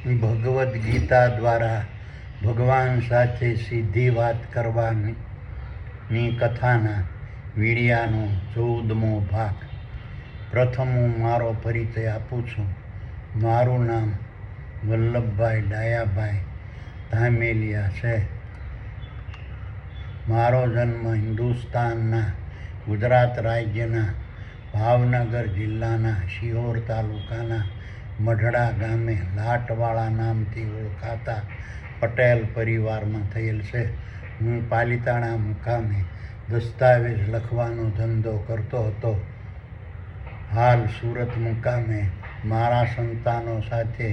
ભગવદ્ ગીતા દ્વારા ભગવાન સાથે સીધી વાત કરવાની કથાના વીડિયાનો 14મો ભાગ. પ્રથમ હું મારો પરિચય આપું છું. મારું નામ વલ્લભભાઈ ડાયાભાઈ ધામેલિયા છે. મારો જન્મ હિન્દુસ્તાનના ગુજરાત રાજ્યના ભાવનગર જિલ્લાના શિહોર તાલુકાના મઢડા ગામે લાટવાળા નામથી ઓળખાતા પટેલ પરિવારમાં થયેલ છે. હું પાલિતાણા મુકામે દસ્તાવેજ લખવાનો ધંધો કરતો હતો. હાલ સુરત મુકામે મારા સંતાનો સાથે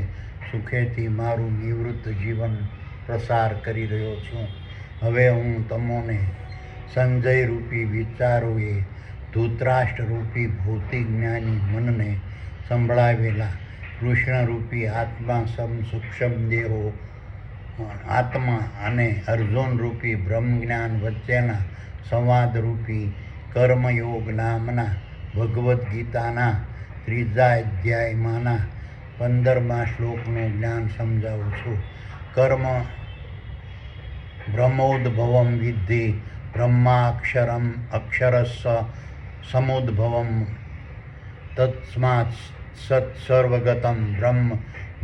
સુખેથી મારું નિવૃત્ત જીવન પ્રસાર કરી રહ્યો છું. હવે હું તમને સંજય રૂપી વિચારોએ ધૃતરાષ્ટ્ર રૂપી ભૌતિક જ્ઞાની મનને સંભળાવેલા કૃષ્ણરૂપી આત્મા સૂક્ષ્મ દેહો આત્મા અને અર્જુનરૂપી બ્રહ્મજ્ઞાન વચ્ચેના સંવાદરૂપી કર્મયોગ નામના ભગવદ્ ગીતાના 3જા અધ્યાયમાંના 15મા શ્લોકનું જ્ઞાન સમજાવું છું. કર્મ બ્રહ્મોદ્ભવમ વિદ્ધિ બ્રહ્માક્ષરમ અક્ષરસ્સ સમુદ્ભવમ તસ્માત્ સત્સર્વગતમ બ્રહ્મ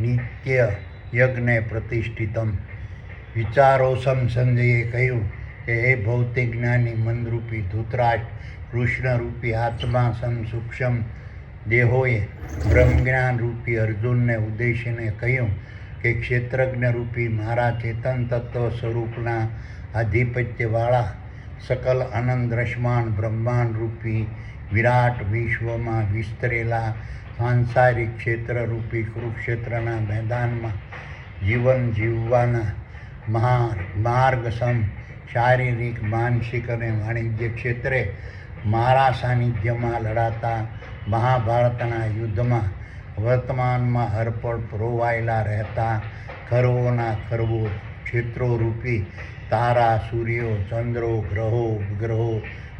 નિત્ય યજ્ઞે પ્રતિષ્ઠિતમ. વિચારોસમ સંજયે કહ્યું કે હે ભૌતિક જ્ઞાની મનરૂપી ધૃતરાષ્ટ્ર, કૃષ્ણરૂપી આત્મા સૂક્ષ્મ દેહોએ બ્રહ્મજ્ઞાન રૂપી અર્જુનને ઉદ્દેશીને કહ્યું કે ક્ષેત્રજ્ઞ રૂપી મારા ચેતન તત્વ સ્વરૂપના આધિપત્યવાળા સકલ આનંદ દ્રશ્યમાન બ્રહ્માંડ રૂપી વિરાટ વિશ્વમાં વિસ્તરેલા સાંસારિક ક્ષેત્રરૂપી કુરુક્ષેત્રના મેદાનમાં જીવન જીવવાના માર્ગસમ શારીરિક, માનસિક અને વાણિજ્ય ક્ષેત્રે મારા સાનિધ્યમાં લડાતા મહાભારતના યુદ્ધમાં વર્તમાનમાં હરપળ પરોવાયેલા રહેતા ખરવોના ખરવો ક્ષેત્રોરૂપી તારા, સૂર્યો, ચંદ્રો, ગ્રહો, ઉપગ્રહો,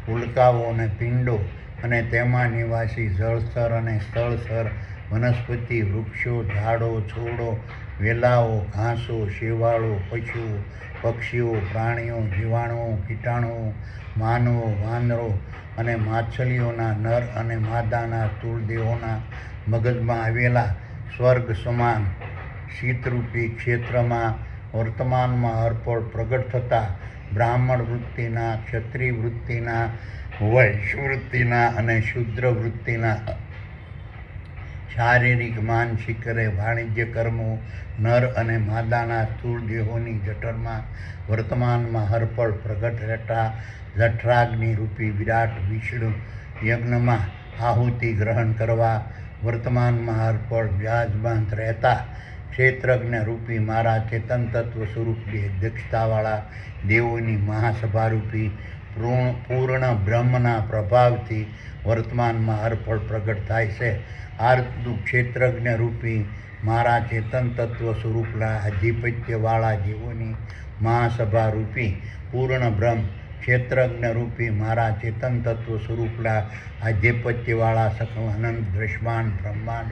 ઉલ્કાઓ અને પિંડો અને તેમાં નિવાસી જળસ્તર અને સ્થળસ્તર વનસ્પતિ, વૃક્ષો, ઝાડો, છોડો, વેલાઓ, ઘાસો, શેવાળો, પશુઓ, પક્ષીઓ, પ્રાણીઓ, જીવાણુઓ, કીટાણુઓ, માનવો, વાંદરો અને માછલીઓના નર અને માદાના સ્થૂળ દેહોના મગજમાં આવેલા સ્વર્ગ સમાન શીતરૂપી ક્ષેત્રમાં વર્તમાનમાં હરપળ પ્રગટ થતા બ્રાહ્મણ વૃત્તિના, ક્ષત્રિય વૃત્તિના, વૈશ્ય વૃત્તિના અને શૂદ્ર વૃત્તિના શારીરિક, માનસિક અને વાણિજ્ય કર્મો નર અને માદાના સ્થૂળ દેહોની જઠરમાં વર્તમાનમાં હરપળ પ્રગટ રહેતા જઠરાગ્નિ રૂપી વિરાટ વિષ્ણુ યજ્ઞમાં આહુતિ ગ્રહણ કરવા વર્તમાનમાં હરપળ વિરાજમાન રહેતા ક્ષેત્રજ્ઞ રૂપી મારા ચેતન તત્વ સ્વરૂપની અધ્યક્ષતાવાળા દેવોની મહાસભારૂપી પૂર્ણ બ્રહ્મના પ્રભાવથી વર્તમાનમાં હરપળ પ્રગટ થાય છે. આ ક્ષેત્રજ્ઞ રૂપી મારા ચેતન તત્વ સ્વરૂપના આધિપત્યવાળા દેવોની મહાસભારૂપી પૂર્ણ બ્રહ્મ ક્ષેત્રજ્ઞ રૂપી મારા ચેતન તત્વ સ્વરૂપના આધિપત્યવાળા સકલ અનંત દ્રશ્યમાન બ્રહ્માંડ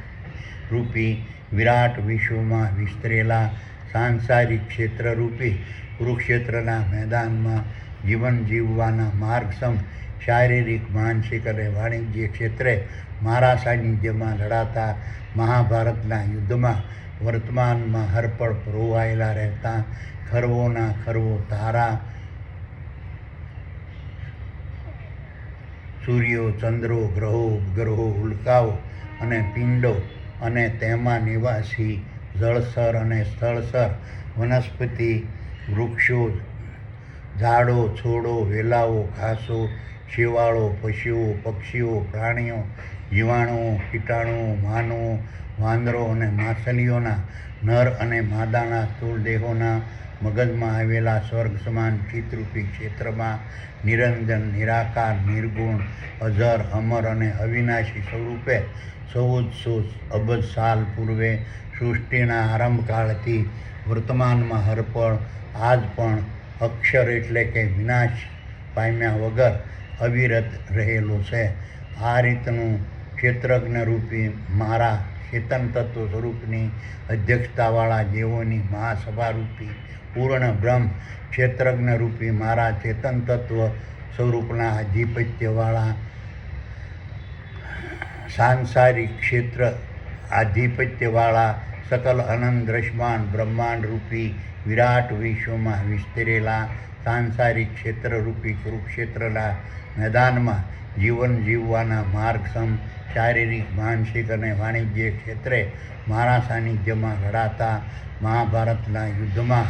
રૂપી વિરાટ વિશ્વમાં વિસ્તરેલા સાંસારિક ક્ષેત્રરૂપી કુરુક્ષેત્રના મેદાનમાં જીવન જીવવાના માર્ગસમ શારીરિક, માનસિક અને વાણિજ્ય ક્ષેત્રે મારા સાનિધ્યમાં લડાતા મહાભારતના યુદ્ધમાં વર્તમાનમાં હરપળ પરોવાયેલા રહેતા ખરવોના ખરવો તારા, સૂર્યો, ચંદ્રો, ગ્રહો, ઉપગ્રહો, ઉલ્કાઓ અને પિંડો અને તેમાં નિવાસી જળસ્તર અને સ્થળસ્તર વનસ્પતિ, વૃક્ષો, ઝાડો, છોડો, વેલાઓ, ઘાસો, શેવાળો, પશુઓ, પક્ષીઓ, પ્રાણીઓ, જીવાણુઓ, કીટાણુઓ, માનવો, વાંદરો અને માછલીઓના નર અને માદાના સ્થૂળ દેહોના મગજમાં આવેલા સ્વર્ગ સમાન ચિત્તરૂપી ક્ષેત્રમાં નિરંજન, નિરાકાર, નિર્ગુણ, અજર, અમર અને અવિનાશી સ્વરૂપે 1400 અબજ સાલ પૂર્વે સૃષ્ટિના આરંભકાળથી વર્તમાનમાં હરપળ આજ પણ અક્ષર એટલે કે વિનાશ પામ્યા વગર અવિરત રહેલો છે. આ રીતનું ક્ષેત્રજ્ઞ રૂપી મારા ચેતન તત્વ સ્વરૂપની અધ્યક્ષતાવાળા દેવોની મહાસભારૂપી પૂર્ણ બ્રહ્મ ક્ષેત્રજ્ઞ રૂપી મારા ચેતન તત્વ સ્વરૂપના આધિપત્યવાળા સાંસારિક ક્ષેત્ર આધિપત્યવાળા સકલ અનંત દ્રશ્યમાન બ્રહ્માંડ રૂપી વિરાટ વિશ્વમાં વિસ્તરેલા સાંસારિક ક્ષેત્રરૂપી કુરુક્ષેત્રના મેદાનમાં જીવન જીવવાના માર્ગસમ શારીરિક માનસિક અને વાણિજ્ય ક્ષેત્રે મારા સાનિધ્યમાં લડાતા મહાભારતના યુદ્ધમાં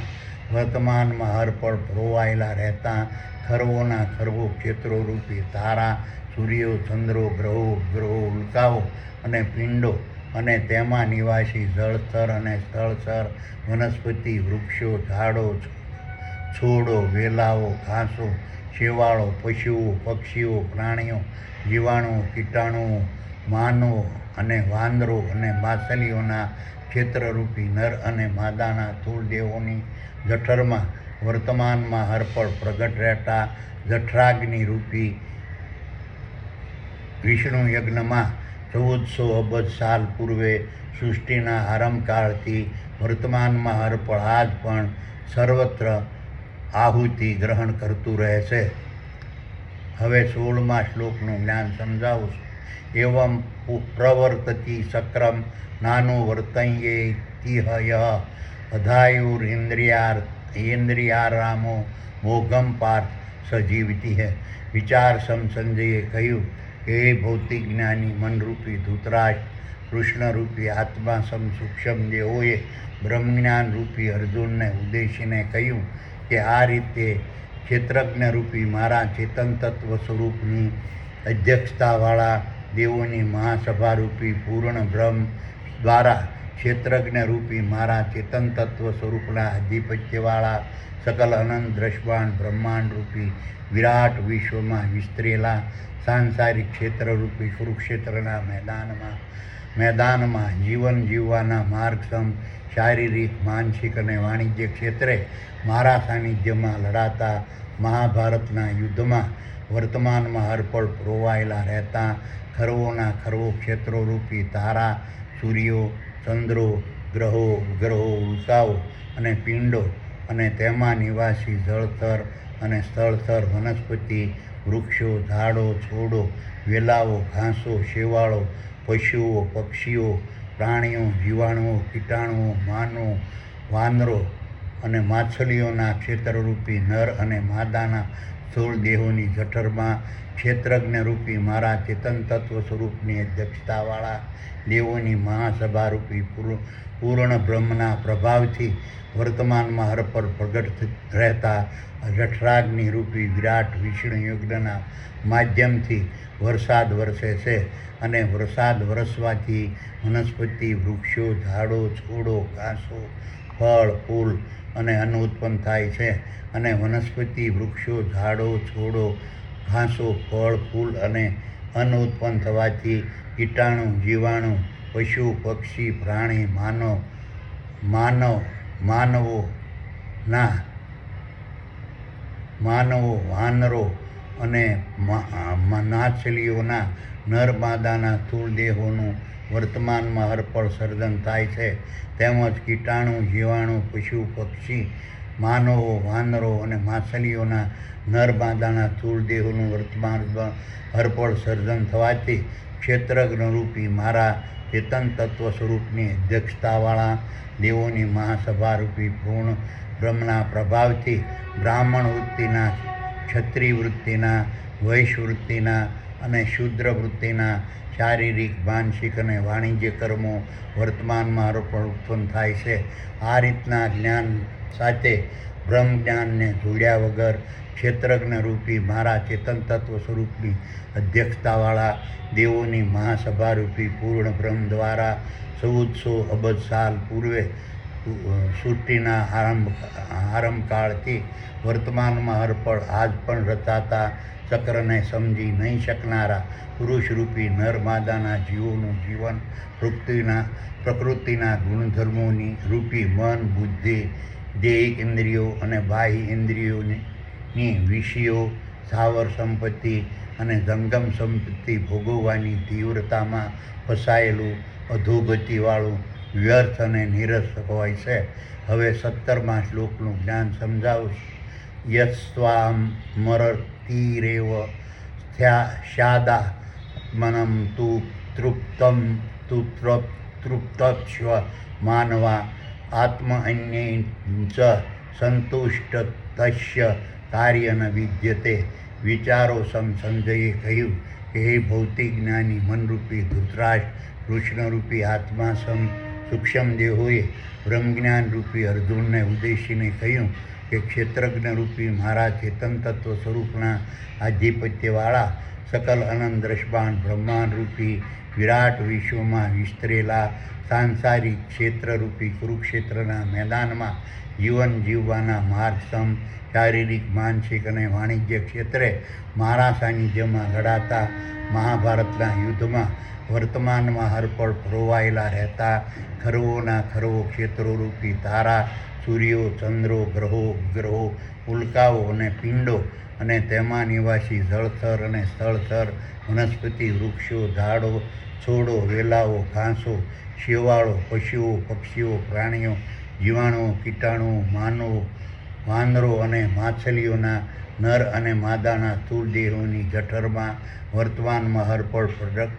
વર્તમાનમાં હરપળ પરોવાયેલા રહેતા ખરવોના ખરવો ક્ષેત્રોરૂપી તારા સૂર્યો ચંદ્રો ગ્રહો ઉપગ્રહો ઉલ્કાઓ અને પિંડો અને તેમાં નિવાસી જળસ્તર અને સ્થળસ્તર વનસ્પતિ વૃક્ષો ઝાડો છોડો વેલાઓ ઘાસો શેવાળો પશુઓ પક્ષીઓ પ્રાણીઓ જીવાણુઓ કીટાણુઓ માનવો અને વાંદરો અને માછલીઓના ક્ષેત્રરૂપી નર અને માદાના સ્થૂળ દેહોની જઠરમાં વર્તમાનમાં હરપળ પ્રગટ રહેતા જઠરાગ્નિ રૂપી વિષ્ણુ યજ્ઞમાં 1400 અબજ સાલ પૂર્વે સૃષ્ટિના આરંભકાળથી વર્તમાનમાં હરપળ આજ પણ સર્વત્ર આહુતિ ગ્રહણ કરતું રહે છે. હવે 16મા શ્લોકનું જ્ઞાન સમજાવું છું. એવમ પ્રવર્તતી સક્રમ નાનો વર્તયેતિહય અધાયુરિન્દ્રિયારામો મોઘમ પાર્થ સજીવતી હૈ. વિચાર સંજયે કહ્યું કે હે ભૌતિક જ્ઞાની મનરૂપી ધૂતરાષ્ટ્ર, કૃષ્ણરૂપી આત્મા સૂક્ષ્મ દેહોએ બ્રહ્મજ્ઞાન રૂપી અર્જુનને ઉદ્દેશીને કહ્યું કે આ રીતે ક્ષેત્રજ્ઞ રૂપી મારા ચેતન તત્વ સ્વરૂપની અધ્યક્ષતાવાળા દેવોની મહાસભારૂપી પૂર્ણ બ્રહ્મ દ્વારા ક્ષેત્રજ્ઞ રૂપી મારા ચેતન તત્વ સ્વરૂપના આધિપત્યવાળા સકલ અનંત દ્રશ્યમાન બ્રહ્માંડ રૂપી વિરાટ વિશ્વમાં વિસ્તરેલા સાંસારિક ક્ષેત્રરૂપી કુરુક્ષેત્રના મેદાનમાં જીવન જીવવાના માર્ગસમ શારીરિક માનસિક અને વાણિજ્ય ક્ષેત્રે મારા સાનિધ્યમાં લડાતા મહાભારતના યુદ્ધમાં વર્તમાનમાં હરપળ પરોવાયેલા રહેતા ખરવોના ખરવો ક્ષેત્રોરૂપી તારા સૂર્યો ચંદ્રો ગ્રહો ઉપગ્રહો ઉલ્કાઓ અને પિંડો અને તેમાં નિવાસી જળસ્તર અને સ્થળસ્તર વનસ્પતિ વૃક્ષો ઝાડો છોડો વેલાઓ ઘાસો શેવાળો પશુઓ પક્ષીઓ પ્રાણીઓ જીવાણુઓ કીટાણુઓ માનવો વાંદરો અને માછલીઓના ક્ષેત્રરૂપી નર અને માદાના સ્થૂળ દેહોની જઠરમાં ક્ષેત્રજ્ઞરૂપી મારા ચેતન તત્વ સ્વરૂપની અધ્યક્ષતાવાળા દેવોની મહાસભારૂપી પૂર્ણ બ્રહ્મના પ્રભાવથી વર્તમાનમાં હરપર પ્રગટ રહેતા જઠરાગ્નિ રૂપી વિરાટ વિષ્ણુ યજ્ઞના માધ્યમથી વરસાદ વરસે છે અને વરસાદ વરસવાથી વનસ્પતિ વૃક્ષો ઝાડો છોડો ઘાસો ફળ ફૂલ અને અન્ન ઉત્પન્ન થાય છે અને વનસ્પતિ વૃક્ષો ઝાડો છોડો ઘાસો ફળ ફૂલ અને અન્ન ઉત્પન્ન થવાથી કીટાણુ જીવાણુ પશુ પક્ષી પ્રાણી માનવો વાનરો અને માછલીઓના નર માદાના સ્થૂળ દેહોનું વર્તમાનમાં હરપળ સર્જન થાય છે. તેમજ કીટાણુ જીવાણુ પશુ પક્ષી માનવો વાનરો અને માછલીઓના નર માદાના સ્થૂળ દેહોનું વર્તમાનમાં હરપળ સર્જન થવાથી ક્ષેત્રજ્ઞરૂપી મારા ચેતન તત્વ સ્વરૂપની અધ્યક્ષતાવાળા દેવોની મહાસભારૂપી પૂર્ણ બ્રહ્મના પ્રભાવથી બ્રાહ્મણ વૃત્તિના ક્ષત્રિય વૃત્તિના વૈશ્ય વૃત્તિના અને શૂદ્ર વૃત્તિના શારીરિક માનસિક અને વાણિજ્ય કર્મો વર્તમાનમાં હરપળ ઉત્પન્ન થાય છે. આ રીતના જ્ઞાન સાથે બ્રહ્મ જ્ઞાનને જોડ્યા વગર ક્ષેત્રજ્ઞ રૂપી મારા ચેતન તત્વ સ્વરૂપની અધ્યક્ષતાવાળા દેવોની મહાસભારૂપી પૂર્ણ બ્રહ્મ દ્વારા 1400 અબજ સાલ પૂર્વે સૃષ્ટિના આરંભકાળથી વર્તમાનમાં હરપળ આજ પણ રચાતા ચક્રને સમજી નહીં શકનારા પુરુષરૂપી નર માદાના જીવોનું જીવન પ્રકૃતિના ગુણધર્મોની રૂપી મન બુદ્ધિ દેહ ઇન્દ્રિયો અને બાહ્ય ઇન્દ્રિયોની વિષયો સ્થાવર સંપત્તિ અને જંગમ સંપત્તિ ભોગવવાની તીવ્રતામાં ફસાયેલું અધોગતિવાળું, વ્યર્થ અને નિરસ હોય છે. હવે 17મા શ્લોકનું જ્ઞાન સમજાવું છું. યસ્ત્વામરતિરેવ સ્યાદાત્મनं તુ તૃપ્તમ તૃપ્તસ્વ માનવા આત્મન્યેન ચ સંતુષ્ટસ્ય કાર્ય ન વિદ્યતે. વિચારો સંજયે કહ્યું કે હે ભૌતિક જ્ઞાની મનરૂપી ધૃતરાષ્ટ્ર, કૃષ્ણરૂપી આત્મા સૂક્ષ્મ દેહોએ બ્રહ્મજ્ઞાન રૂપી અર્જુનને ઉદ્દેશીને કહ્યું કે ક્ષેત્રજ્ઞરૂપી મારા ચેતન તત્વ સ્વરૂપના આધિપત્યવાળા સકલ અનંત દ્રષ્ટાંત બ્રહ્માંડરૂપી વિરાટ વિશ્વમાં વિસ્તરેલા સાંસારિક ક્ષેત્રરૂપી કુરુક્ષેત્રના મેદાનમાં જીવન જીવવાના માર્ગસમ શારીરિક, માનસિક અને વાણિજ્ય ક્ષેત્રે મારા સાનિધ્યમાં લડાતા મહાભારતના યુદ્ધમાં વર્તમાનમાં હરપળ પરોવાયેલા રહેતા ખરવોના ખરવો ક્ષેત્રોરૂપી તારા, સૂર્યો, ચંદ્રો, ગ્રહો, ઉપગ્રહો, ઉલ્કાઓ અને પિંડો અને તેમાં નિવાસી જળથર અને સ્થળથર, વનસ્પતિ, વૃક્ષો, ઝાડો, છોડો, વેલાઓ, ઘાસો, શેવાળો, પશુઓ, પક્ષીઓ, પ્રાણીઓ, જીવાણુઓ, કીટાણુઓ, માનવો, વાનરો અને માછલીઓના નર અને માદાના સ્થૂળ દેહોની જઠરમાં વર્તમાનમાં હરપળ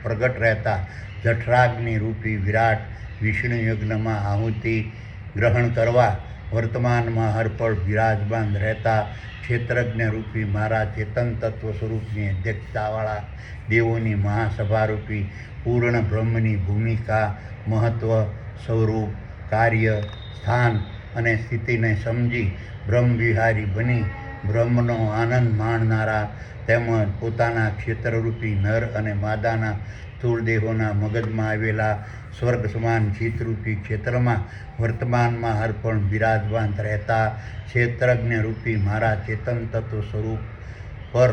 પ્રગટ રહેતા જઠરાગ્નિ રૂપી વિરાટ વિષ્ણુ યજ્ઞમાં આહુતિ ગ્રહણ કરવા વર્તમાનમાં હરપળ બિરાજમાન રહેતા ક્ષેત્રજ્ઞ રૂપી મારા ચેતન તત્વ સ્વરૂપની અધ્યક્ષતાવાળા દેવોની મહાસભારૂપી પૂર્ણ બ્રહ્મની ભૂમિકા, મહત્વ, સ્વરૂપ, કાર્ય, સ્થાન અને સ્થિતિને સમજી બ્રહ્મવિહારી બની બ્રહ્મનો આનંદ માણનારા તેમજ પોતાના ક્ષેત્રરૂપી નર અને માદાના સ્થૂળ દેહોના મગજમાં આવેલા સ્વર્ગ સમાન ચિત્તરૂપી ક્ષેત્રમાં વર્તમાનમાં હરપણ બિરાજમાન રહેતા ક્ષેત્રજ્ઞ રૂપી મારા ચેતન તત્વ સ્વરૂપ પર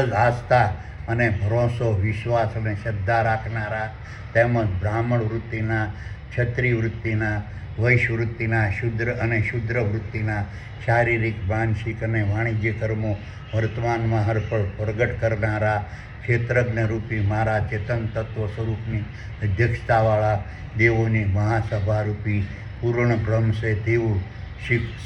જ આસ્થા અને ભરોસો, વિશ્વાસ અને શ્રદ્ધા રાખનારા તેમજ બ્રાહ્મણ વૃત્તિના, ક્ષત્રિય વૃત્તિના, વૈશ્ય વૃત્તિના, શુદ્ર અને શુદ્ર વૃત્તિના શારીરિક, માનસિક અને વાણિજ્ય કર્મો વર્તમાનમાં હરપળ પ્રગટ કરનારા ક્ષેત્રજ્ઞ રૂપી મારા ચેતન તત્વ સ્વરૂપની અધ્યક્ષતાવાળા દેવોની મહાસભારૂપી પૂર્ણ બ્રહ્મ છે તેવું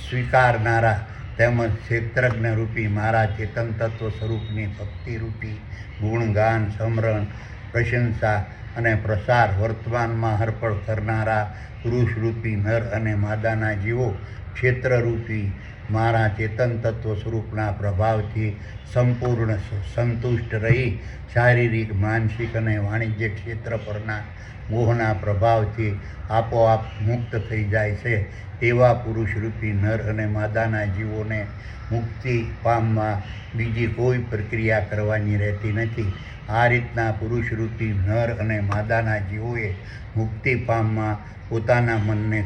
સ્વીકારનારા તેમજ ક્ષેત્રજ્ઞ રૂપી મારા ચેતન તત્વ સ્વરૂપની ભક્તિરૂપી ગુણગાન, સમરણ, પ્રશંસા અને પ્રસાર વર્તમાનમાં હરપળ કરનારા પુરુષરૂપી નર અને માદાના જીવો ક્ષેત્રરૂપી મારા ચેતન તત્વ સ્વરૂપના પ્રભાવથી સંપૂર્ણ સંતુષ્ટ રહી શારીરિક, માનસિક અને વાણિજ્ય ક્ષેત્ર પરના મોહના પ્રભાવથી આપોઆપ મુક્ત થઈ જાય છે તેવા પુરુષરૂપી નર અને માદાના જીવોને મુક્તિ પામવા બીજી કોઈ પ્રક્રિયા કરવાની રહેતી નથી. આ રીતના પુરુષરૂપી નર અને માદાના જીવોએ મુક્તિ પામવા પોતાના મનને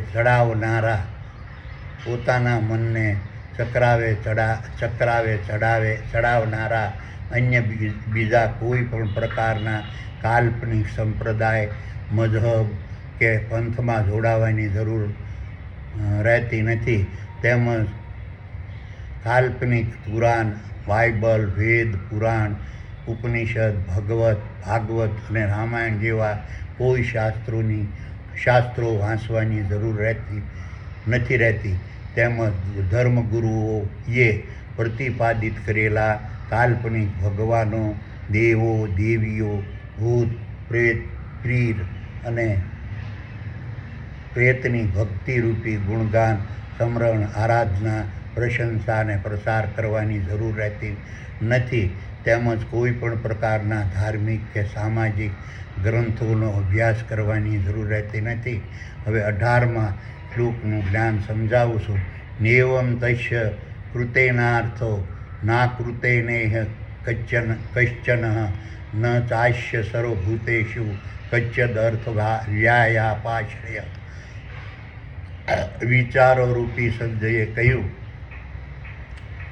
ચડાવનારા પોતાના મનને ચડાવનારા અન્ય બીજા કોઈ પણ પ્રકારના કાલ્પનિક સંપ્રદાય, મઝહબ કે પંથમાં જોડાવાની જરૂર રહેતી નથી. તેમજ કાલ્પનિક પુરાણ, બાઇબલ, વેદ, પુરાણ, ઉપનિષદ, ભાગવત અને રામાયણ જેવા કોઈ શાસ્ત્રો વાંચવાની જરૂર નથી રહેતી. તેમજ ધર્મગુરુઓએ પ્રતિપાદિત કરેલા કાલ્પનિક ભગવાનો, દેવો, દેવીઓ, ભૂત, પ્રેત, પીર અને પ્રેતની ભક્તિરૂપી ગુણગાન, સમરણ, આરાધના, પ્રશંસા અને પ્રસાર કરવાની જરૂર રહેતી નથી. તેમજ કોઈ પણ પ્રકારના ધાર્મિક કે સામાજિક ગ્રંથોનો અભ્યાસ કરવાની જરૂર રહેતી નથી. હવે 18મા શ્લોકનું જ્ઞાન સમજાવું છું. નેવં તસ્ય કૃતેનાર્થો ના કૃતેનેહ કશ્ચન ન ચાસ્ય સર્વભૂતેષુ કચ્યદર્થ વ્યાયાપાશ્રય. વિચારો રૂપી સંજયે કહ્યું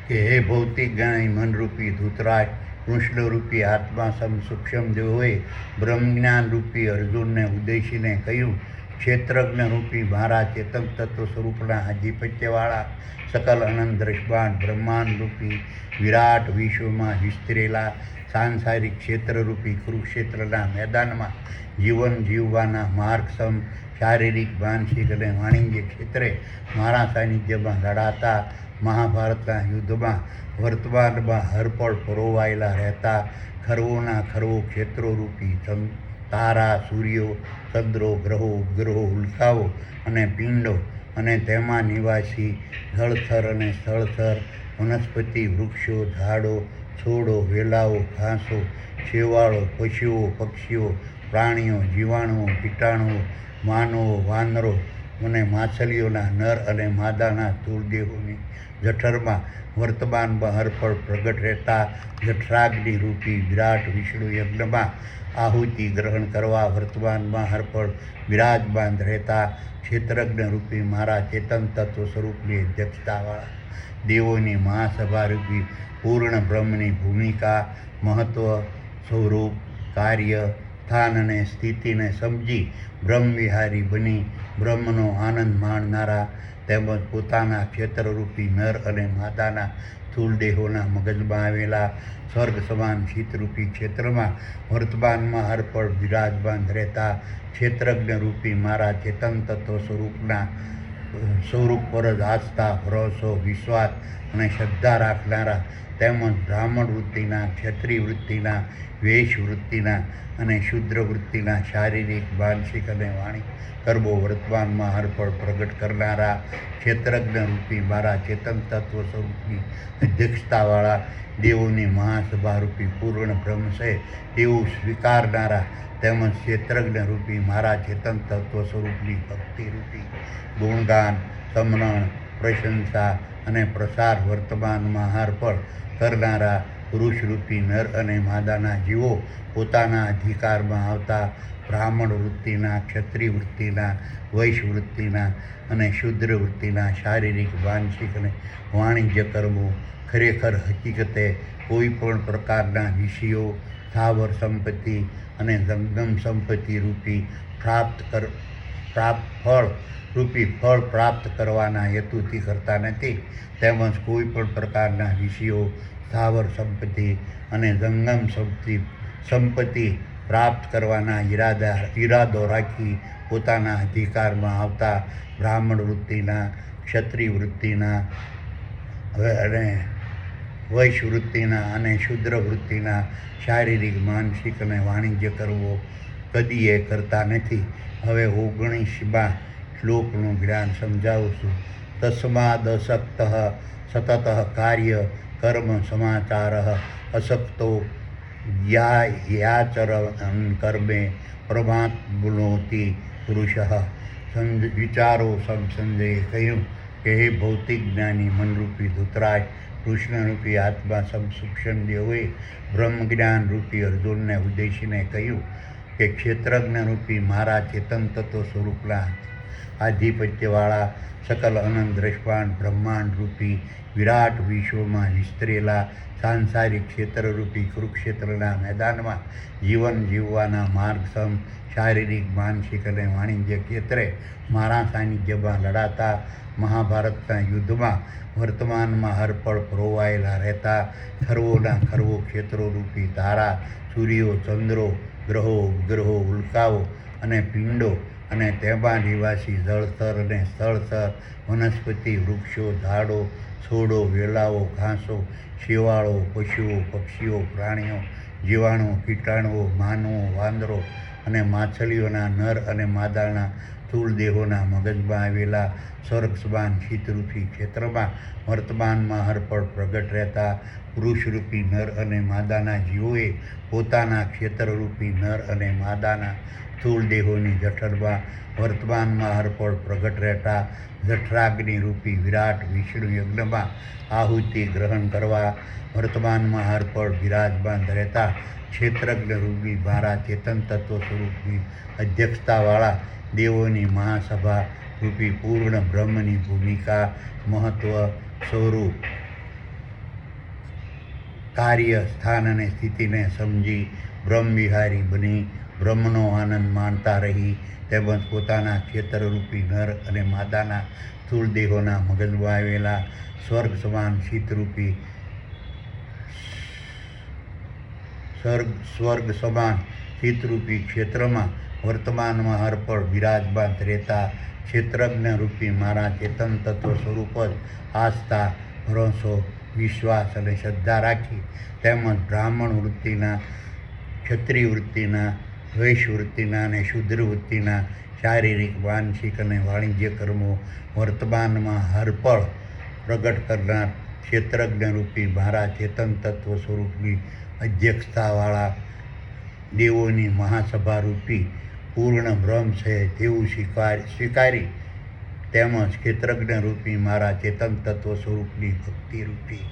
કે હે ભૌતિક જ્ઞાની મનરૂપી ધૃતરાષ્ટ્ર, કૃષ્ણરૂપી આત્મા સૂક્ષ્મ દેહોએ બ્રહ્મજ્ઞાન રૂપી અર્જુનને ઉદ્દેશીને કહ્યું ક્ષેત્રજ્ઞ રૂપી મારા ચેતન તત્વ સ્વરૂપના આધિપત્યવાળા સકલ અનંત દ્રષ્ટાંત બ્રહ્માંડ રૂપી વિરાટ વિશ્વમાં વિસ્તરેલા સાંસારિક ક્ષેત્રરૂપી કુરુક્ષેત્રના મેદાનમાં જીવન જીવવાના માર્ગસમ શારીરિક માનસિક અને વાણિજ્ય ક્ષેત્રે મારા સાનિધ્યમાં લડાતા મહાભારતના યુદ્ધમાં વર્તમાનમાં હરપળ પરોવાયેલા રહેતા ખરવોના ખરવો ક્ષેત્રોરૂપી તારા સૂર્યો ચંદ્રો ગ્રહો ઉપગ્રહો ઉલ્કાઓ અને પિંડો અને તેમાં નિવાસી જળથર અને સ્થળથર વનસ્પતિ વૃક્ષો ઝાડો છોડો વેલાઓ ઘાસો શેવાળો પશુઓ પક્ષીઓ પ્રાણીઓ જીવાણુઓ કીટાણુઓ માનવો વાનરો અને માછલીઓના નર અને માદાના સ્થૂળદેહોની જઠરમાં વર્તમાનમાં હરપળ પ્રગટ રહેતા જઠરાગ્નિ રૂપી વિરાટ વિષ્ણુ યજ્ઞમાં આહુતિ ગ્રહણ કરવા વર્તમાનમાં હરપળ વિરાજમાન રહેતા ક્ષેત્રજ્ઞ રૂપી મારા ચેતન તત્વ સ્વરૂપની અધ્યક્ષતાવાળા દેવોની મહાસભા રૂપી પૂર્ણ બ્રહ્મની ભૂમિકા મહત્વ સ્વરૂપ કાર્ય સ્થાન અને સ્થિતિને સમજી બ્રહ્મવિહારી બની બ્રહ્મનો આનંદ માણનારા તેમજ પોતાના ક્ષેત્રરૂપી નર અને માદાના સ્થૂળ દેહોના મગજમાં આવેલા સ્વર્ગ સમાન શીતરૂપી ક્ષેત્રમાં વર્તમાનમાં હરપળ વિરાજમાન રહેતા ક્ષેત્રજ્ઞ રૂપી મારા ચેતન તત્વ સ્વરૂપ પર જ આસ્થા ભરોસો વિશ્વાસ અને શ્રદ્ધા રાખનારા તેમજ બ્રાહ્મણ વૃત્તિના ક્ષત્રિય વૃત્તિના વૈશ વૃત્તિના અને શુદ્ર વૃત્તિના શારીરિક માનસિક અને વાણી કર્મો વર્તમાનમાં હરપળ પ્રગટ કરનારા ક્ષેત્રજ્ઞ રૂપી મારા ચેતન તત્વ સ્વરૂપની અધ્યક્ષતાવાળા દેવોની મહાસભા રૂપી પૂર્ણ બ્રહ્મ છે તેવું સ્વીકારનારા તેમજ ક્ષેત્રજ્ઞ રૂપી મારા ચેતન તત્વ સ્વરૂપની ભક્તિરૂપી ગુણગાન સમરણ પ્રશંસા અને પ્રસાર વર્તમાનમાં હરપળ કરનારા પુરુષરૂપી નર અને માદાના જીવો પોતાના અધિકારમાં આવતા બ્રાહ્મણ વૃત્તિના ક્ષત્રિય વૃત્તિના વૈશ્ય વૃત્તિના અને શુદ્ર વૃત્તિના શારીરિક માનસિક અને વાણિજ્ય કર્મો ખરેખર હકીકતે કોઈ પણ પ્રકારના વિષયો સ્થાવર સંપત્તિ અને જંગમ સંપત્તિ રૂપી ફળ પ્રાપ્ત કરવાના હેતુથી કરતા નથી તેમજ કોઈ પણ પ્રકારના વિષયો સ્થાવર સંપત્તિ અને જંગમ સંપત્તિ પ્રાપ્ત કરવાના ઈરાદો રાખી પોતાના અધિકારમાં આવતા બ્રાહ્મણ વૃત્તિના ક્ષત્રિય વૃત્તિના અને વૈશ્ય વૃત્તિના અને શુદ્ર વૃત્તિના શારીરિક માનસિક અને વાણિજ્ય કરવો કદીએ કરતા નથી. હવે 19મા શ્લોકનું જ્ઞાન સમજાવું છું. તસ્માદસક્ત સતત કાર્ય કર્મ સમાચાર અશક્તો યાચરન કર્મે પ્રમાત્મનોતિ પુરુષ. વિચારો સંજયે કહ્યું કે હે ભૌતિક જ્ઞાની મનરૂપી ધૃતરાજ, કૃષ્ણરૂપી આત્મા સૂક્ષ્મ દેવોએ બ્રહ્મજ્ઞાન રૂપી અર્જુનને ઉદ્દેશીને કહ્યું કે ક્ષેત્રજ્ઞ રૂપી મારા ચેતન તત્વ સ્વરૂપના આધિપત્યવાળા સકલ અનંત દ્રષ્ટાંત બ્રહ્માંડ રૂપી વિરાટ વિશ્વમાં વિસ્તરેલા સાંસારિક ક્ષેત્રરૂપી કુરુક્ષેત્રના મેદાનમાં જીવન જીવવાના માર્ગસમ શારીરિક માનસિક અને વાણિજ્ય ક્ષેત્રે મારા સાનિધ્યમાં લડાતા મહાભારતના યુદ્ધમાં વર્તમાનમાં હરપળ પરોવાયેલા રહેતા ખરવોના ખરવો ક્ષેત્રોરૂપી તારા સૂર્યો ચંદ્રો ગ્રહો ઉપગ્રહો ઉલ્કાઓ અને પિંડો અને તેમાં નિવાસી જળસ્તર અને સ્થળસ્તર વનસ્પતિ વૃક્ષો ઝાડો છોડો વેલાઓ ઘાસો શેવાળો પશુઓ પક્ષીઓ પ્રાણીઓ જીવાણુઓ કીટાણુઓ માનવો વાંદરો અને માછલીઓના નર અને માદાના સ્થૂળ દેહોના મગજમાં આવેલા સ્વર્ગ સમાન શીતરૂપી ક્ષેત્રમાં વર્તમાનમાં હરપળ પ્રગટ રહેતા પુરુષરૂપી નર અને માદાના જીવોએ પોતાના ક્ષેત્રરૂપી નર અને માદાના સ્થૂળ દેહોની જઠરમાં વર્તમાનમાં હરપળ પ્રગટ રહેતા જઠરાગ્નિ રૂપી વિરાટ વિષ્ણુ યજ્ઞમાં આહુતિ ગ્રહણ કરવા વર્તમાનમાં હરપળ વિરાજમાન રહેતા ક્ષેત્રજ્ઞ રૂપી મારા ચેતન તત્વ સ્વરૂપની અધ્યક્ષતાવાળા દેવોની મહાસભા રૂપી પૂર્ણ બ્રહ્મની ભૂમિકા મહત્વ સ્વરૂપ કાર્ય સ્થાન અને સ્થિતિને સમજી બ્રહ્મવિહારી બની બ્રહ્મનો આનંદ માણતા રહી તેમજ પોતાના ક્ષેત્રરૂપી નર અને માદાના સ્થૂળ દેહોના મગજમાં આવેલા સ્વર્ગ સમાન શીતરૂપી સ્વર્ગ સમાન શીતરૂપી ક્ષેત્રમાં વર્તમાનમાં હરપળ બિરાજમાન રહેતા ક્ષેત્રજ્ઞ રૂપી મારા ચેતન તત્વ સ્વરૂપ જ આસ્થા, ભરોસો, વિશ્વાસ અને શ્રદ્ધા રાખી તેમજ બ્રાહ્મણ વૃત્તિના, ક્ષત્રિય વૃત્તિના, વૈશ્ય વૃત્તિના અને શુદ્ર વૃત્તિના શારીરિક, માનસિક અને વાણિજ્ય કર્મો વર્તમાનમાં હરપળ પ્રગટ કરનાર ક્ષેત્રજ્ઞ રૂપી મારા ચેતન તત્વ સ્વરૂપની અધ્યક્ષતાવાળા દેવોની મહાસભા રૂપી પૂર્ણ બ્રહ્મ છે તેવું સ્વીકારી તેમજ ક્ષેત્રજ્ઞ રૂપી મારા ચેતન તત્વ સ્વરૂપની ભક્તિરૂપી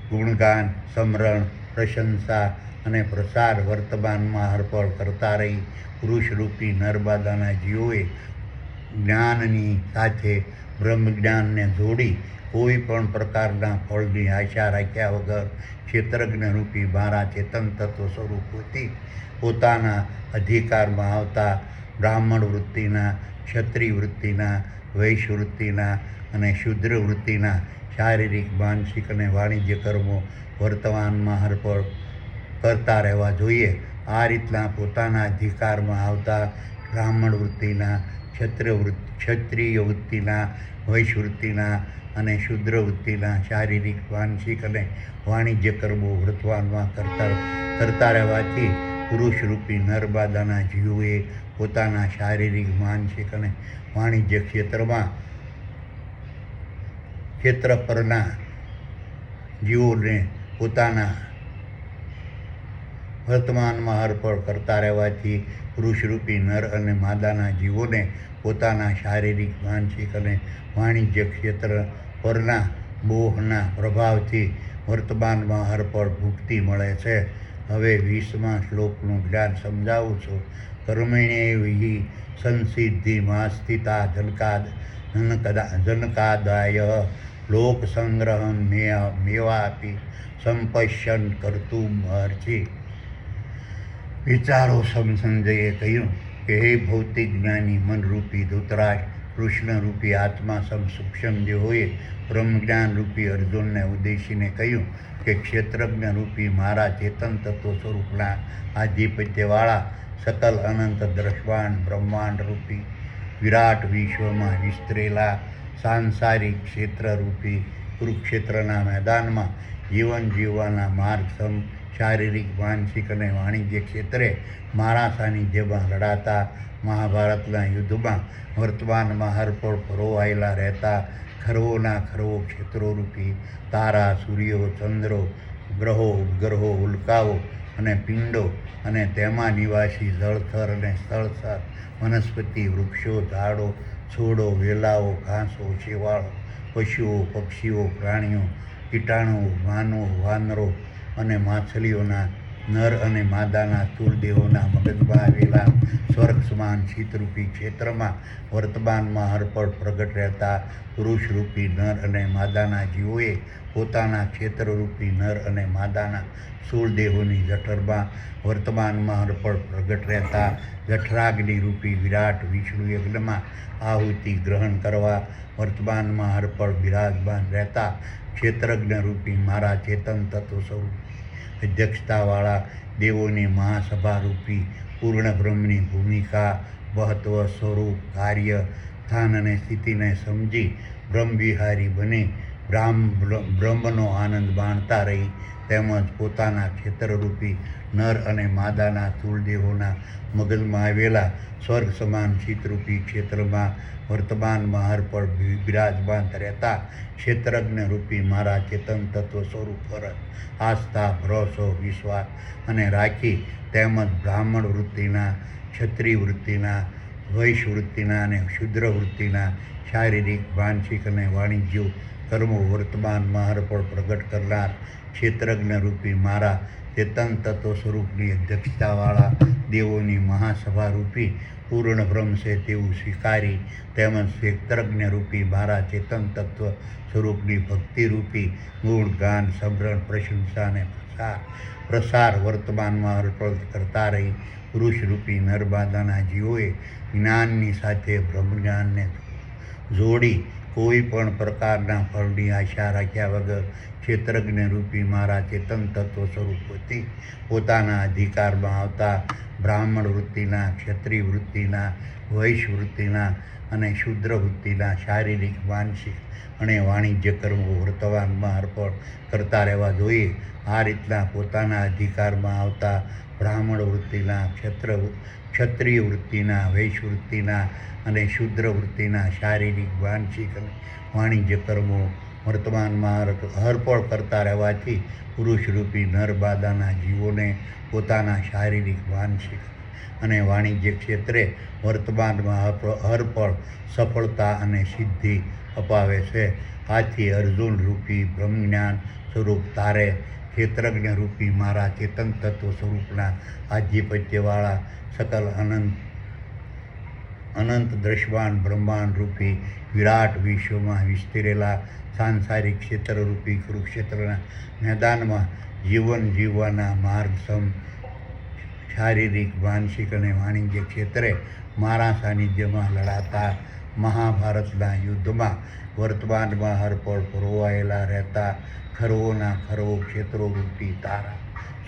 ગુણગાન, સમરણ, પ્રશંસા અને પ્રસાર વર્તમાનમાં હરપળ કરતા રહી પુરુષરૂપી નર્મદાના જીવોએ જ્ઞાનની સાથે બ્રહ્મજ્ઞાનને જોડી કોઈ પણ પ્રકારના ફળની આશા રાખ્યા વગર ક્ષેત્રજ્ઞ રૂપી મારા ચેતન તત્વ સ્વરૂપથી પોતાના અધિકારમાં આવતા બ્રાહ્મણ વૃત્તિના, ક્ષત્રિય વૃત્તિના, વૈશ્ય વૃત્તિના અને શુદ્ર વૃત્તિના શારીરિક, માનસિક અને વાણિજ્ય કર્મો વર્તમાનમાં હરપળ કરતા રહેવા જોઈએ. આ રીતના પોતાના અધિકારમાં આવતા બ્રાહ્મણ વૃત્તિના, ક્ષત્રિય વૃત્તિના, વૈશ્ય વૃત્તિના અને શુદ્ર વૃત્તિના શારીરિક, માનસિક અને વાણિજ્ય કર્મો વર્તમાનમાં કરતા રહેવાથી પુરુષરૂપી નર્મદાના જીવોએ પોતાના શારીરિક, માનસિક અને વાણિજ્ય ક્ષેત્ર પરના જીવોને પોતાના વર્તમાનમાં હરપળ કરતા રહેવાથી પુરુષરૂપી નર અને માદાના જીવોને પોતાના શારીરિક, માનસિક અને વાણિજ્ય ક્ષેત્ર પરના મોહના પ્રભાવથી વર્તમાનમાં હરપળ મુક્તિ મળે છે. હવે 20મા શ્લોકનું જ્ઞાન સમજાવું છું. કર્મણ્યેવ હિ સંસિદ્ધિમાં સ્થિતા જનકાદાય લોકસંગ્રહં મેવાપી સંપશ્યન કર્તુમ અર્ચિ. વિચારો સંજયે કહ્યું કે હે ભૌતિક જ્ઞાની મનરૂપી ધૃતરાષ્ટ્ર, કૃષ્ણરૂપી આત્મા સૂક્ષ્મ દેહોએ બ્રહ્મજ્ઞાન રૂપી અર્જુનને ઉદ્દેશીને કહ્યું કે ક્ષેત્રજ્ઞ રૂપી મારા ચેતન તત્વ સ્વરૂપના આધિપત્યવાળા સકલ અનંત દ્રષ્ટાંત બ્રહ્માંડ રૂપી વિરાટ વિશ્વમાં વિસ્તરેલા સાંસારિક ક્ષેત્રરૂપી કુરુક્ષેત્રના મેદાનમાં જીવન જીવવાના માર્ગ શારીરિક, માનસિક અને વાણિજ્ય ક્ષેત્રે મારા સાનિધ્યમાં લડાતા મહાભારતના યુદ્ધમાં વર્તમાનમાં હરપળ પરોવાયેલા રહેતા ખરવોના ખરવો ક્ષેત્રોરૂપી તારા, સૂર્યો, ચંદ્રો, ગ્રહો, ઉપગ્રહો, ઉલ્કાઓ અને પિંડો અને તેમાં નિવાસી જળથર અને સ્થળથર વનસ્પતિ, વૃક્ષો, ઝાડો, છોડો, વેલાઓ, ઘાસો, શેવાળો, પશુઓ, પક્ષીઓ, પ્રાણીઓ, કીટાણુઓ, માનવો, વાનરો અને માછલીઓના નર અને માદાના સ્થૂળ દેહોના મગજમાં આવેલા સ્વર્ગ સમાન શીતરૂપી ક્ષેત્રમાં વર્તમાનમાં હરપળ પ્રગટ રહેતા પુરુષરૂપી નર અને માદાના જીવોએ પોતાના ક્ષેત્રરૂપી નર અને માદાના સ્થૂળ દેહોની જઠરમાં વર્તમાનમાં હરપળ પ્રગટ રહેતા જઠરાગ્નિરૂપી વિરાટ વિષ્ણુ યજ્ઞમાં આહુતિ ગ્રહણ કરવા વર્તમાનમાં હરપળ બિરાજમાન રહેતા ક્ષેત્રજ્ઞ રૂપી મારા ચેતન તત્વ સ્વરૂપ અધ્યક્ષતાવાળા દેવોની મહાસભા રૂપી પૂર્ણ બ્રહ્મની ભૂમિકા, મહત્વ, સ્વરૂપ, કાર્ય, સ્થાન અને સ્થિતિને સમજી બ્રહ્મવિહારી બની બ્રહ્મનો આનંદ માણતા રહી તેમજ પોતાના ક્ષેત્રરૂપી નર અને માદાના સ્થૂળ દેહોના મગજમાં આવેલા સ્વર્ગ સમાન શીતરૂપી ક્ષેત્રમાં વર્તમાનમાં હરપળ બિરાજમાન રહેતા ક્ષેત્રજ્ઞ રૂપી મારા ચેતન તત્વ સ્વરૂપ પર આસ્થા, ભરોસો, વિશ્વાસ અને રાખી તેમજ બ્રાહ્મણ વૃત્તિના, ક્ષત્રિય વૃત્તિના, વૈશ્ય વૃત્તિના અને શુદ્ર વૃત્તિના શારીરિક, માનસિક અને વાણિજ્ય કર્મો વર્તમાનમાં હરપળ પ્રગટ કરનાર ક્ષેત્રજ્ઞ રૂપી મારા ચેતન તત્વ સ્વરૂપની અધ્યક્ષતાવાળા દેવોની મહાસભા રૂપી પૂર્ણ બ્રહ્મ છે તેવું સ્વીકારી તેમજ ક્ષેત્રજ્ઞ રૂપી મારા ચેતન તત્વ સ્વરૂપની ભક્તિરૂપી ગુણ, ગાન, સમરણ, પ્રશંસા અને પ્રસાર વર્તમાનમાં હરપળ કરતા રહી પુરુષરૂપી નરમાદાના જીવોએ જ્ઞાનની સાથે બ્રહ્મજ્ઞાનને જોડી કોઈ પણ પ્રકારના ફળની આશા રાખ્યા વગર ક્ષેત્રજ્ઞ રૂપી મારા ચેતન તત્વ સ્વરૂપથી પોતાના અધિકારમાં આવતા બ્રાહ્મણ વૃત્તિના, ક્ષત્રિય વૃત્તિના, વૈશ્ય વૃત્તિના અને શૂદ્ર વૃત્તિના શારીરિક, માનસિક અને વાણિજ્ય કર્મો વર્તમાનમાં અર્પણ કરતા રહેવા જોઈએ. આ રીતના પોતાના અધિકારમાં આવતા બ્રાહ્મણ વૃત્તિના, ક્ષત્રિય વૃત્તિના, વૈશ્ય વૃત્તિના અને શૂદ્ર વૃત્તિના શારીરિક, માનસિક અને વાણિજ્ય કર્મો વર્તમાનમાં હરપળ કરતા રહેવાથી પુરુષરૂપી નરબાદાના જીવોને પોતાના શારીરિક, માનસિક અને વાણિજ્ય ક્ષેત્રે વર્તમાનમાં હરપળ સફળતા અને સિદ્ધિ અપાવે છે. આથી અર્જુન રૂપી બ્રહ્મજ્ઞાન સ્વરૂપ તારે ક્ષેત્રજ્ઞ રૂપી મારા ચેતન તત્વ સ્વરૂપના આધિપત્યવાળા સકલ અનંત દ્રશ્યમાન બ્રહ્માંડ રૂપી વિરાટ વિશ્વમાં વિસ્તરેલા સાંસારિક ક્ષેત્રરૂપી કુરુક્ષેત્રના મેદાનમાં જીવન જીવવાના માર્ગ શારીરિક, માનસિક અને વાણિજ્ય ક્ષેત્રે મારા સાનિધ્યમાં લડાતા મહાભારતના યુદ્ધમાં વર્તમાનમાં હરપળ પરોવાયેલા રહેતા ખરવોના ખરવો ક્ષેત્રોરૂપી તારા,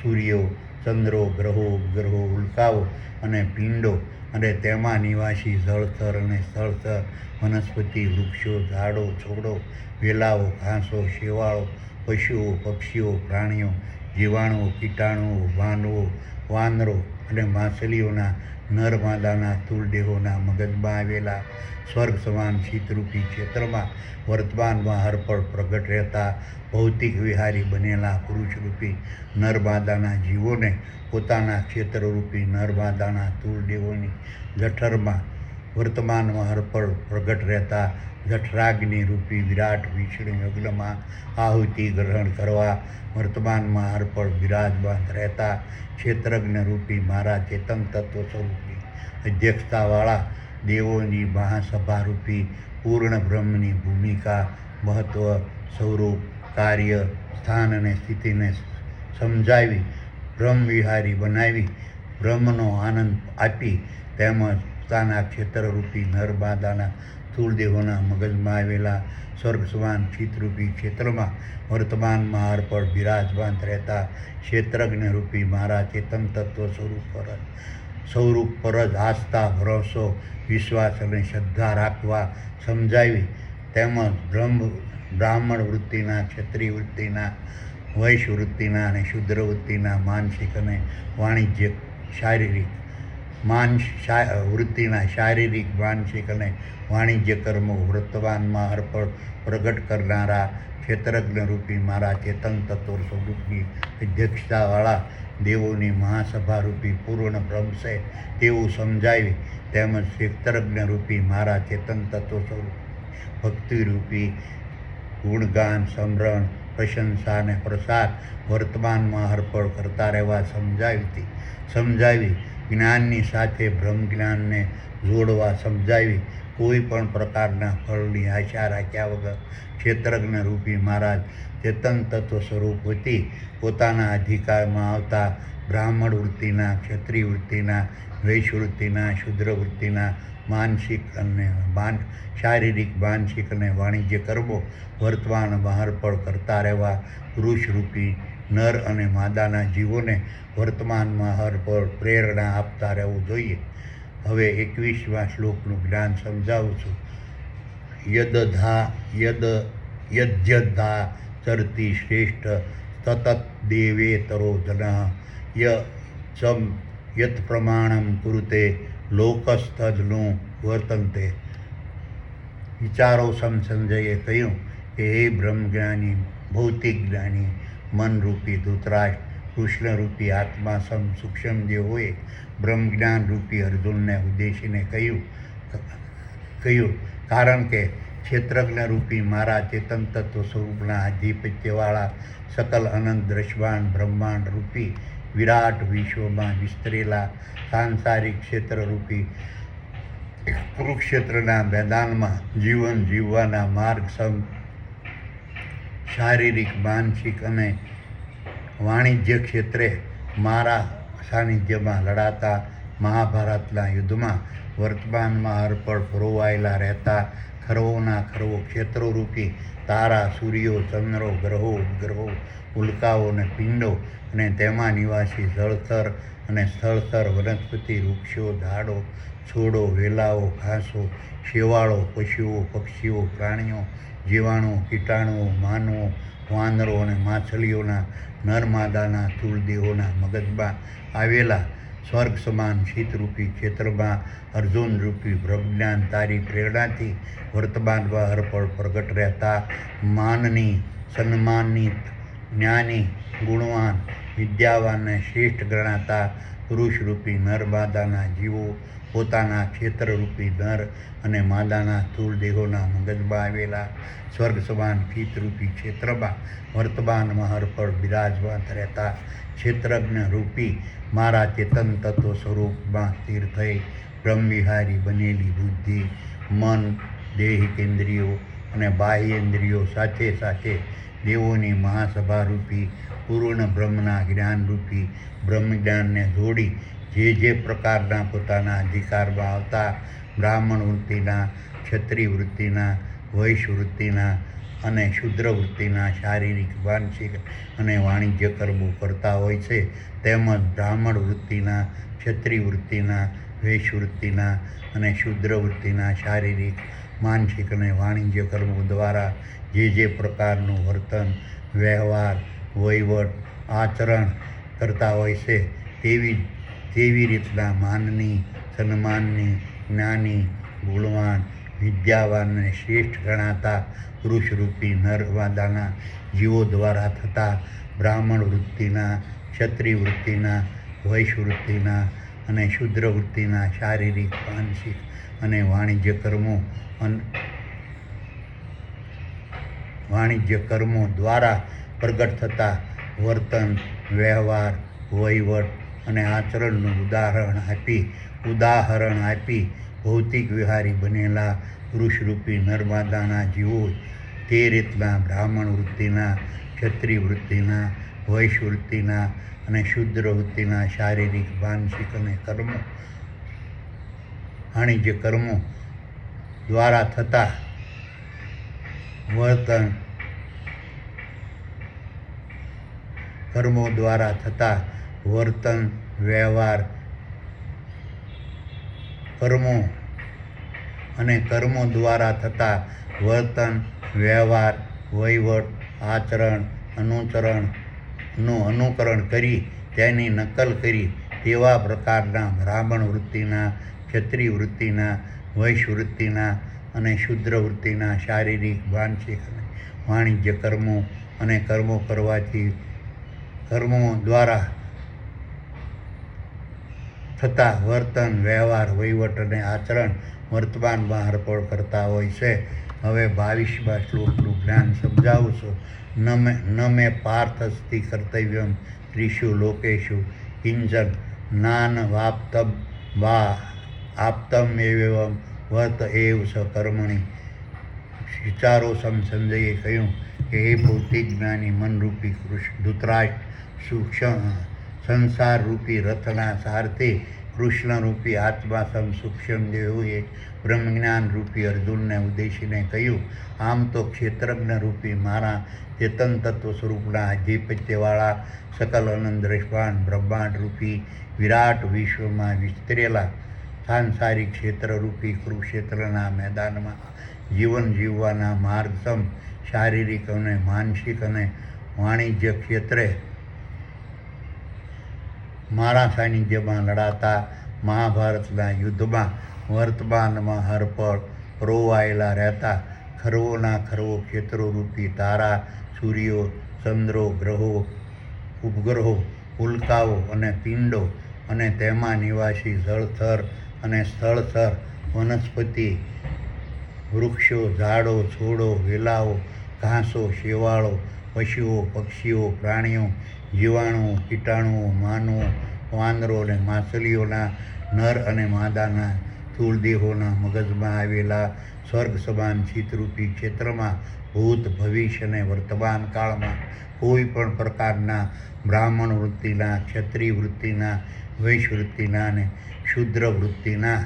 સૂર્યો, ચંદ્રો, ગ્રહો, ઉપગ્રહો, ઉલ્કાઓ અને પિંડો અને તેમાં નિવાસી જળચર અને સ્થળચર, વનસ્પતિ, વૃક્ષો, ઝાડો, છોડો, વેલાઓ, ઘાસો, શેવાળો, પશુઓ, પક્ષીઓ, પ્રાણીઓ, જીવાણુઓ, કીટાણુઓ, ભાંડવો, વાનરો અને માછલીઓના નરમાદાના સ્થૂળ દેહોના મગજમાં આવેલા સ્વર્ગ સમાન શીતરૂપી ક્ષેત્રમાં વર્તમાનમાં હરપળ પ્રગટ રહેતા ભૌતિક વિહારી બનેલા પુરુષરૂપી નરમાદાના જીવોને પોતાના ક્ષેત્રરૂપી નરમાદાના સ્થૂળ દેહોની જઠરમાં વર્તમાનમાં હરપળ પ્રગટ રહેતા જઠરાગ્નિ રૂપી વિરાટ વિષ્ણુ યજ્ઞમાં આહુતિ ગ્રહણ કરવા વર્તમાનમાં હરપળ બિરાજમાન રહેતા ક્ષેત્રજ્ઞ રૂપી મારા ચેતન તત્વ સ્વરૂપની અધ્યક્ષતાવાળા દેવોની મહાસભા રૂપી પૂર્ણ બ્રહ્મની ભૂમિકા, મહત્વ, સ્વરૂપ, કાર્ય, સ્થાન અને સ્થિતિને સમજાવી બ્રહ્મવિહારી બનાવી બ્રહ્મનો આનંદ આપી તેમજ પોતાના ક્ષેત્રરૂપી નરમાદાના સ્થૂળ દેહોના મગજમાં આવેલા સ્વર્ગ સમાન ચિત્તરૂપી ક્ષેત્રમાં વર્તમાનમાં હરપળ બિરાજમાન રહેતા ક્ષેત્રજ્ઞ રૂપી મારા ચેતન તત્વ સ્વરૂપ પર જ આસ્થા, ભરોસો, વિશ્વાસ અને શ્રદ્ધા રાખવા સમજાવી તેમજ બ્રાહ્મણ વૃત્તિના, ક્ષત્રિય વૃત્તિના, વૈશ્ય વૃત્તિના અને શૂદ્ર વૃત્તિના માનસિક અને વાણિજ્ય વૃત્તિના શારીરિક, માનસિક અને વાણિજ્ય કર્મો વર્તમાનમાં હરપળ પ્રગટ કરનારા ક્ષેત્રજ્ઞ રૂપી મારા ચેતન તત્વ સ્વરૂપની અધ્યક્ષતાવાળા દેવોની મહાસભા રૂપી પૂર્ણ બ્રહ્મ છે તેવું સમજાવી તેમજ ક્ષેત્રજ્ઞ રૂપી મારા ચેતન તત્વ સ્વરૂપ ભક્તિરૂપી ગુણગાન, સમરણ, પ્રશંસા અને પ્રસાર વર્તમાનમાં હરપળ કરતા રહેવા સમજાવી જ્ઞાનની સાથે બ્રહ્મજ્ઞાનને જોડવા સમજાવી કોઈ પણ પ્રકારના ફળની આશા રાખ્યા વગર ક્ષેત્રજ્ઞ રૂપી મહારાજ ચેતન તત્વ સ્વરૂપથી પોતાના અધિકારમાં આવતા બ્રાહ્મણ વૃત્તિના, ક્ષત્રિય વૃત્તિના, વૈશ્ય વૃત્તિના, શૂદ્ર વૃત્તિના શારીરિક, માનસિક અને વાણિજ્ય કર્મો વર્તમાનમાં હરપળ કરતા રહેવા પુરુષરૂપી નર અને માદાના જીવોને વર્તમાનમાં હરપળ પ્રેરણા આપતા રહેવું જોઈએ. હવે 21મા શ્લોકનું જ્ઞાન સમજાવું છું. યદ્યધા ચરતી શ્રેષ્ઠ તતત દેવેતરો જનઃ યત પ્રમાણમ કુરુતે લોકસ્તદનું વર્તન્તે. વિચારો સંજયે કહ્યું કે હે બ્રહ્મજ્ઞાની, ભૌતિક જ્ઞાની, મનરૂપી ધૃતરાષ્ટ્ર, કૃષ્ણરૂપી આત્મા સૂક્ષ્મ દેવોએ બ્રહ્મજ્ઞાન રૂપી અર્જુનને ઉદ્દેશીને કહ્યું કારણ કે ક્ષેત્રજ્ઞ રૂપી મારા ચેતન તત્વ સ્વરૂપના આધિપત્યવાળા સકલ અનંત દ્રશ્યમાન બ્રહ્માંડ રૂપી વિરાટ વિશ્વમાં વિસ્તરેલા સાંસારિક ક્ષેત્રરૂપી કુરુક્ષેત્રના મેદાનમાં જીવન જીવવાના માર્ગ શારીરિક, માનસિક અને વાણિજ્ય ક્ષેત્રે મારા સાનિધ્યમાં લડાતા મહાભારતના યુદ્ધમાં વર્તમાનમાં હરપળ પરોવાયેલા રહેતા ખરવોના ખરવો ક્ષેત્રોરૂપી તારા, સૂર્યો, ચંદ્રો, ગ્રહો, ઉપગ્રહો, ઉલ્કાઓ અને પિંડો અને તેમાં નિવાસી જળચર અને સ્થળચર વનસ્પતિ, વૃક્ષો, ઝાડો, છોડો, વેલાઓ, ઘાસો, શેવાળો, પશુઓ, પક્ષીઓ, પ્રાણીઓ, જીવાણુઓ, કીટાણુઓ, માનવો, વાંદરો અને માછલીઓના નરમાદાના સ્થૂળ દેહોના મગજમાં આવેલા સ્વર્ગ સમાન શીતરૂપી ક્ષેત્રમાં અર્જુનરૂપી બ્રહ્મજ્ઞાન તારી પ્રેરણાથી વર્તમાનમાં હરપળ પ્રગટ રહેતા માનની, સન્માનિત, જ્ઞાની, ગુણવાન, વિદ્યાવાન અને શ્રેષ્ઠ ગણાતા પુરુષરૂપી નર માદાના જીવો પોતાના ક્ષેત્રરૂપી નર અને માદાના સ્થૂળ દેહોના મગજમાં આવેલા સ્વર્ગ સમાન શીતરૂપી ક્ષેત્રમાં વર્તમાનમાં હરપળ બિરાજમાન રહેતા ક્ષેત્રજ્ઞ રૂપી મારા ચેતન તત્વ સ્વરૂપમાં સ્થિર થઈ બ્રહ્મવિહારી બનેલી બુદ્ધિ, મન, દૈહિક ઇન્દ્રિયો અને બાહ્યેન્દ્રિયો સાથે સાથે દેવોની મહાસભારૂપી પૂર્ણ બ્રહ્મના જ્ઞાનરૂપી બ્રહ્મજ્ઞાનને જોડી જે પ્રકારના પોતાના અધિકારમાં આવતા બ્રાહ્મણ વૃત્તિના, ક્ષત્રિય વૃત્તિના, વૈશ્ય વૃત્તિના અને શુદ્ર વૃત્તિના શારીરિક, માનસિક અને વાણિજ્ય કર્મો કરતા હોય છે, તેમજ બ્રાહ્મણ વૃત્તિના, ક્ષત્રિય વૃત્તિના, વૈશ્ય વૃત્તિના અને શુદ્ર વૃત્તિના શારીરિક, માનસિક અને વાણિજ્ય કર્મો દ્વારા જે પ્રકારનું વર્તન, વ્યવહાર, વહીવટ, આચરણ કરતા હોય છે, તેવી રીતના માનની, સન્માનની, જ્ઞાની, ગુણવાન, વિદ્યાવાન અને શ્રેષ્ઠ ગણાતા પુરુષરૂપી નર માદાના જીવો દ્વારા થતા બ્રાહ્મણ વૃત્તિના, ક્ષત્રિય વૃત્તિના, વૈશ્ય વૃત્તિના અને શુદ્ર વૃત્તિના શારીરિક, માનસિક અને વાણિજ્ય કર્મો દ્વારા પ્રગટ થતા વર્તન, વ્યવહાર, વહીવટ અને આચરણનું ઉદાહરણ આપી ભૌતિક વિહારી બનેલા પુરુષરૂપી નરમાદાના જીવો તે રીતના બ્રાહ્મણ વૃત્તિના, ક્ષત્રિય વૃત્તિના, વૈશ્ય વૃત્તિના અને શુદ્ર વૃત્તિના શારીરિક, માનસિક અને વાણિજ્ય કર્મો દ્વારા થતા વર્તન, વ્યવહાર, વહીવટ, આચરણ, અનુકરણ કરી તેની નકલ કરી તેવા પ્રકારના બ્રાહ્મણ વૃત્તિના, ક્ષત્રિય વૃત્તિના, વૈશ્ય વૃત્તિના અને શુદ્ર વૃત્તિના શારીરિક, માનસિક અને વાણિજ્ય કર્મો અને કર્મો દ્વારા થતા વર્તન, વ્યવહાર, વહીવટ અને આચરણ વર્તમાનમાં હરપળ કરતા હોય છે. હવે 22મા શ્લોકનું જ્ઞાન સમજાવું છું. ન મે પાર્થસ્તિ કર્તવ્યમ ત્રિષુ લોકેષુ કિંચન નાનવાપ્તમ વા આપ્તમેવમ વર્ત એવ સ કર્મણિ. વિચારો સંજયે કહ્યું કે હે ભૌતિક જ્ઞાની મનરૂપી ધૃતરાષ્ટ્ર, સંસારરૂપી રથના સારથી કૃષ્ણરૂપી આત્મા સૂક્ષ્મ દેવોએ બ્રહ્મજ્ઞાનરૂપી અર્જુનને ઉદ્દેશીને કહ્યું, આમ તો ક્ષેત્રજ્ઞરૂપી મારા ચેતન તત્વ સ્વરૂપના આધિપત્યવાળા સકલ અનંત દ્રષ્ટાન બ્રહ્માંડરૂપી વિરાટ વિશ્વમાં વિસ્તરેલા સાંસારિક ક્ષેત્રરૂપી કુરુક્ષેત્રના મેદાનમાં જીવન જીવવાના માર્ગસમ શારીરિક અને માનસિક અને વાણિજ્ય ક્ષેત્રે મારા સાનિધ્યમાં લડાતા મહાભારતના યુદ્ધમાં વર્તમાનમાં હરપળ પરોવાયેલા રહેતા ખરવોના ખરવો ક્ષેત્રોરૂપી તારા, સૂર્યો, ચંદ્રો, ગ્રહો, ઉપગ્રહો, ઉલ્કાઓ અને પિંડો અને તેમાં નિવાસી જળચર અને સ્થળચર વનસ્પતિ, વૃક્ષો, ઝાડો, છોડો, વેલાઓ, ઘાસો, શેવાળો, પશુઓ, પક્ષીઓ, પ્રાણીઓ, જીવાણુઓ, કીટાણુઓ, માનવો, વાંદરો અને માછલીઓના નર અને માદાના સ્થૂળ દેહોના મગજમાં આવેલા સ્વર્ગ સમાન શીતરૂપી ક્ષેત્રમાં ભૂત, ભવિષ્ય અને વર્તમાન કાળમાં કોઈ પણ પ્રકારના બ્રાહ્મણ વૃત્તિના, ક્ષત્રિય વૃત્તિના, વૈશ્ય વૃત્તિના અને શૂદ્ર વૃત્તિના